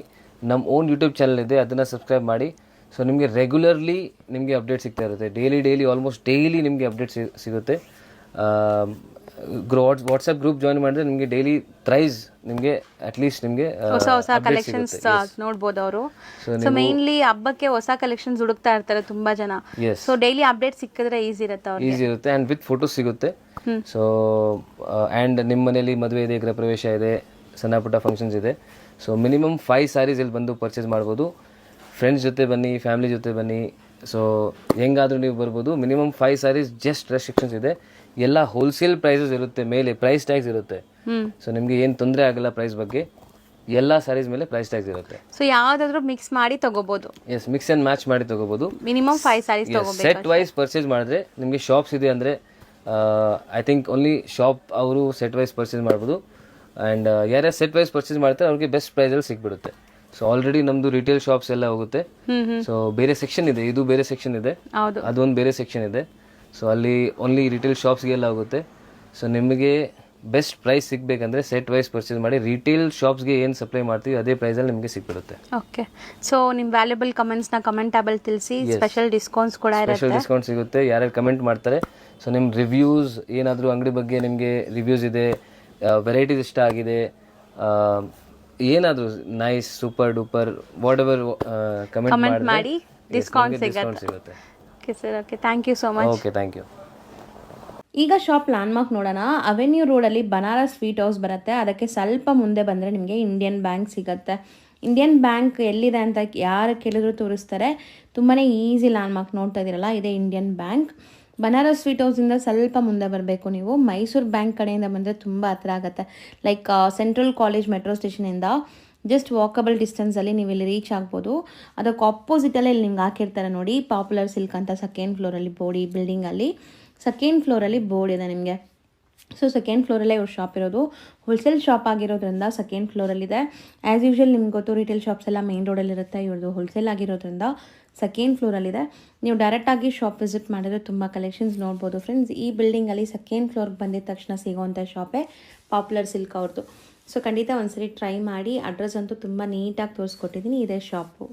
ನಮ್ಮ ಓನ್ ಯೂಟ್ಯೂಬ್ ಚಾನಲ್ ಇದೆ, ಅದನ್ನು ಸಬ್ಸ್ಕ್ರೈಬ್ ಮಾಡಿ. ಸೊ ನಿಮಗೆ ರೆಗ್ಯುಲರ್ಲಿ ನಿಮಗೆ ಅಪ್ಡೇಟ್ ಸಿಗ್ತಾ ಇರುತ್ತೆ. ಡೈಲಿ ಆಲ್ಮೋಸ್ಟ್ ಡೈಲಿ ನಿಮಗೆ ಅಪ್ಡೇಟ್ ಸಿಗುತ್ತೆ. ವಾಟ್ಸಪ್ ಗ್ರೂಪ್ ಜಾಯಿನ್ ಮಾಡಿದ್ರೆ ನಿಮಗೆ ಡೈಲಿ ಪ್ರೈಸ್ ನಿಮಗೆ ಅಟ್ಲೀಸ್ಟ್ ನಿಮಗೆ ಹೊಸ ಕಲೆಕ್ಷನ್ಸ್ ನೋಡ್ಬೋದು ಅವರು. ಸೊ ಮೇನ್ಲಿ ಹಬ್ಬಕ್ಕೆ ಹೊಸ ಕಲೆಕ್ಷನ್ಸ್ ಹುಡುಕ್ತಾ ಇರ್ತಾರೆ ತುಂಬಾ ಜನ. ಸೊ ಡೈಲಿ ಅಪ್ಡೇಟ್ ಸಿಕ್ಕಿದ್ರೆ ಈಸಿ ಇರುತ್ತೆ ಅವ್ರಿಗೆ. ಈಸಿ ಇರುತ್ತೆ ಆ್ಯಂಡ್ ವಿತ್ ಫೋಟೋಸ್ ಸಿಗುತ್ತೆ. ಸೊ ಆ್ಯಂಡ್ ನಿಮ್ಮ ಮನೇಲಿ ಮದುವೆ ಇದೆ, ಗೃಹ ಪ್ರವೇಶ ಇದೆ, ಸಣ್ಣ ಪುಟ್ಟ ಫಂಕ್ಷನ್ಸ್ ಇದೆ. ಸೊ ಮಿನಿಮಮ್ 5 ಸ್ಯಾರೀಸ್ ಇಲ್ಲಿ ಬಂದು ಪರ್ಚೇಸ್ ಮಾಡ್ಬೋದು. ಫ್ರೆಂಡ್ಸ್ ಜೊತೆ ಬನ್ನಿ, ಫ್ಯಾಮಿಲಿ ಜೊತೆ ಬನ್ನಿ. ಸೊ ಹೆಂಗಾದರೂ ನೀವು ಬರ್ಬೋದು. ಮಿನಿಮಮ್ 5 ಸ್ಯಾರೀಸ್, ಜಸ್ಟ್ ರೆಸ್ಟ್ರಿಕ್ಷನ್ಸ್ ಇದೆ. ಎಲ್ಲ ಹೋಲ್ಸೇಲ್ ಪ್ರೈಸಸ್ ಇರುತ್ತೆ, ಮೇಲೆ ಪ್ರೈಸ್ ಟ್ಯಾಗ್ಸ್ ಇರುತ್ತೆ. ಸೊ ನಿಮಗೆ ಏನು ತೊಂದರೆ ಆಗಲ್ಲ ಪ್ರೈಸ್ ಬಗ್ಗೆ. ಎಲ್ಲ ಸ್ಯಾರೀಸ್ ಮೇಲೆ ಪ್ರೈಸ್ ಟ್ಯಾಗ್ಸ್ ಇರುತ್ತೆ. ಸೊ ಯಾವುದಾದ್ರೂ ಮಿಕ್ಸ್ ಮಾಡಿ ತಗೋಬಹುದು. ಎಸ್, ಮಿಕ್ಸ್ ಆ್ಯಂಡ್ ಮ್ಯಾಚ್ ಮಾಡಿ ತಗೋಬಹುದು. ಮಿನಿಮಮ್ 5 ಸ್ಯಾರೀಸ್ ತಗೋಬೇಕು. ಸೆಟ್ ವೈಸ್ ಪರ್ಚೇಸ್ ಮಾಡಿದ್ರೆ ನಿಮಗೆ ಶಾಪ್ಸ್ ಇದೆ ಅಂದರೆ ಐ ಥಿಂಕ್ ಓನ್ಲಿ ಶಾಪ್ ಅವರು ಸೆಟ್ ವೈಸ್ ಪರ್ಚೇಸ್ ಮಾಡ್ಬೋದು. ಆ್ಯಂಡ್ ಯಾರ್ಯಾರು ಸೆಟ್ ವೈಸ್ ಪರ್ಚೇಸ್ ಮಾಡ್ತಾರೆ ಅವ್ರಿಗೆ ಬೆಸ್ಟ್ ಪ್ರೈಸಲ್ಲಿ ಸಿಕ್ಬಿಡುತ್ತೆ. ಸೊ ಆಲ್ರೆಡಿ ನಮ್ಮದು ರಿಟೇಲ್ ಶಾಪ್ಸ್ ಎಲ್ಲ ಹೋಗುತ್ತೆ. ಸೊ ಬೇರೆ ಸೆಕ್ಷನ್ ಇದೆ, ಇದು ಬೇರೆ ಸೆಕ್ಷನ್ ಇದೆ, ಅದೊಂದು ಬೇರೆ ಸೆಕ್ಷನ್ ಇದೆ. ಸೊ ಅಲ್ಲಿ ಓನ್ಲಿ ರಿಟೇಲ್ ಶಾಪ್ಸ್ಗೆಲ್ಲ ಹೋಗುತ್ತೆ. ಸೊ ನಿಮಗೆ ಬೆಸ್ಟ್ ಪ್ರೈಸ್ ಸಿಗಬೇಕಂದ್ರೆ ಸೆಟ್ ವೈಸ್ ಪರ್ಚೇಸ್ ಮಾಡಿ. ರಿಟೇಲ್ ಶಾಪ್ಸ್ಗೆ ಏನು ಸಪ್ಲೈ ಮಾಡ್ತೀವಿ ಅದೇ ಪ್ರೈಸಲ್ಲಿ ನಿಮಗೆ ಸಿಕ್ಬಿಡುತ್ತೆ. ಓಕೆ. ಸೊ ನಿಮ್ಮ ವ್ಯಾಲ್ಯೂಬಲ್ ಕಮೆಂಟ್ಸ್ನ ಕಮೆಂಟ್ ಟ್ಯಾಬಲ್ಲಿ ತಿಳಿಸಿ. ಸ್ಪೆಷಲ್ ಡಿಸ್ಕೌಂಟ್ಸ್ ಕೂಡ ಇರುತ್ತೆ. ಸ್ಪೆಷಲ್ ಡಿಸ್ಕೌಂಟ್ ಸಿಗುತ್ತೆ ಯಾರ್ಯಾರು ಕಮೆಂಟ್ ಮಾಡ್ತಾರೆ. ಸೊ ನಿಮ್ಮ ರಿವ್ಯೂಸ್ ಏನಾದರೂ ಅಂಗಡಿ ಬಗ್ಗೆ ನಿಮಗೆ ರಿವ್ಯೂಸ್ ಇದೆ, ವೆರೈಟೀಸ್ ಇಷ್ಟ ಆಗಿದೆ, ಏನಾದರೂ nice, super duper, whatever comment ಮಾಡಿ ಡಿಸ್ಕೌಂಟ್ ಸಿಗುತ್ತೆ. Okay sir, okay, thank you so much. Okay, thank you. ಈಗ ಶಾಪ್ ಲ್ಯಾಂಡ್ಮಾರ್ಕ್ ನೋಡೋಣ. ಅವೆನ್ಯೂ ರೋಡಲ್ಲಿ ಬನಾರಸ್ ಸ್ವೀಟ್ ಹೌಸ್ ಬರುತ್ತೆ. ಅದಕ್ಕೆ ಸ್ವಲ್ಪ ಮುಂದೆ ಬಂದರೆ ನಿಮಗೆ ಇಂಡಿಯನ್ ಬ್ಯಾಂಕ್ ಸಿಗುತ್ತೆ. ಇಂಡಿಯನ್ ಬ್ಯಾಂಕ್ ಎಲ್ಲಿದೆ ಅಂತ ಯಾರು ಕೇಳಿದ್ರು ತೋರಿಸ್ತಾರೆ. ತುಂಬಾ ಈಸಿ ಲ್ಯಾಂಡ್ಮಾರ್ಕ್ ನೋಡ್ತಾ ಇದ್ದೀರಲ್ಲ, ಇದೇ ಇಂಡಿಯನ್ ಬ್ಯಾಂಕ್. ಬನಾರಸ್ ಸ್ವೀಟ್ ಹೌಸಿಂದ ಸ್ವಲ್ಪ ಮುಂದೆ ಬರಬೇಕು ನೀವು. ಮೈಸೂರು ಬ್ಯಾಂಕ್ ಕಡೆಯಿಂದ ಬಂದರೆ ತುಂಬ ಹತ್ರ ಆಗುತ್ತೆ. ಲೈಕ್ ಸೆಂಟ್ರಲ್ ಕಾಲೇಜ್ ಮೆಟ್ರೋ ಸ್ಟೇಷನಿಂದ ಜಸ್ಟ್ ವಾಕಬಲ್ ಡಿಸ್ಟೆನ್ಸಲ್ಲಿ ನೀವು ಇಲ್ಲಿ ರೀಚ್ ಆಗ್ಬೋದು. ಅದಕ್ಕೆ ಆಪೋಸಿಟಲ್ಲೇ ಇಲ್ಲಿ ನಿಮ್ಗೆ ಹಾಕಿರ್ತಾರೆ ನೋಡಿ, ಪಾಪ್ಯುಲರ್ ಸಿಲ್ಕ್ ಅಂತ. ಸೆಕೆಂಡ್ ಫ್ಲೋರಲ್ಲಿ ಬೋರ್ಡ್, ಈ ಬಿಲ್ಡಿಂಗಲ್ಲಿ ಸೆಕೆಂಡ್ ಫ್ಲೋರಲ್ಲಿ ಬೋರ್ಡ್ ಇದೆ ನಿಮಗೆ. ಸೊ ಸೆಕೆಂಡ್ ಫ್ಲೋರಲ್ಲೇ ಇವ್ರ ಶಾಪ್ ಇರೋದು. ಹೋಲ್ಸೇಲ್ ಶಾಪ್ ಆಗಿರೋದ್ರಿಂದ ಸೆಕೆಂಡ್ ಫ್ಲೋರಲ್ಲಿದೆ. ಆ್ಯಸ್ ಯೂಶ್ವಲ್ ನಿಮ್ಗೆ ಗೊತ್ತು, ರಿಟೇಲ್ ಶಾಪ್ಸ್ ಎಲ್ಲ ಮೇನ್ ರೋಡಲ್ಲಿರುತ್ತೆ. ಇವ್ರದ್ದು ಹೋಲ್ಸೇಲ್ ಆಗಿರೋದ್ರಿಂದ ಸೆಕೆಂಡ್ ಫ್ಲೋರಲ್ಲಿದೆ. ನೀವು ಡೈರೆಕ್ಟಾಗಿ ಶಾಪ್ ವಿಸಿಟ್ ಮಾಡಿದ್ರೆ ತುಂಬ ಕಲೆಕ್ಷನ್ಸ್ ನೋಡ್ಬೋದು ಫ್ರೆಂಡ್ಸ್. ಈ ಬಿಲ್ಡಿಂಗಲ್ಲಿ ಸೆಕೆಂಡ್ ಫ್ಲೋರ್ಗೆ ಬಂದಿದ ತಕ್ಷಣ ಸಿಗೋವಂಥ ಶಾಪೇ ಪಾಪ್ಯುಲರ್ ಸಿಲ್ಕ್ ಅವ್ರದ್ದು. ಸೊ ಖಂಡಿತ ಒಂದ್ಸರಿ ಟ್ರೈ ಮಾಡಿ. ಅಡ್ರೆಸ್ ಅಂತೂ ತುಂಬ ನೀಟಾಗಿ ತೋರಿಸ್ಕೊಟ್ಟಿದ್ದೀನಿ. ಇದೇ ಶಾಪು.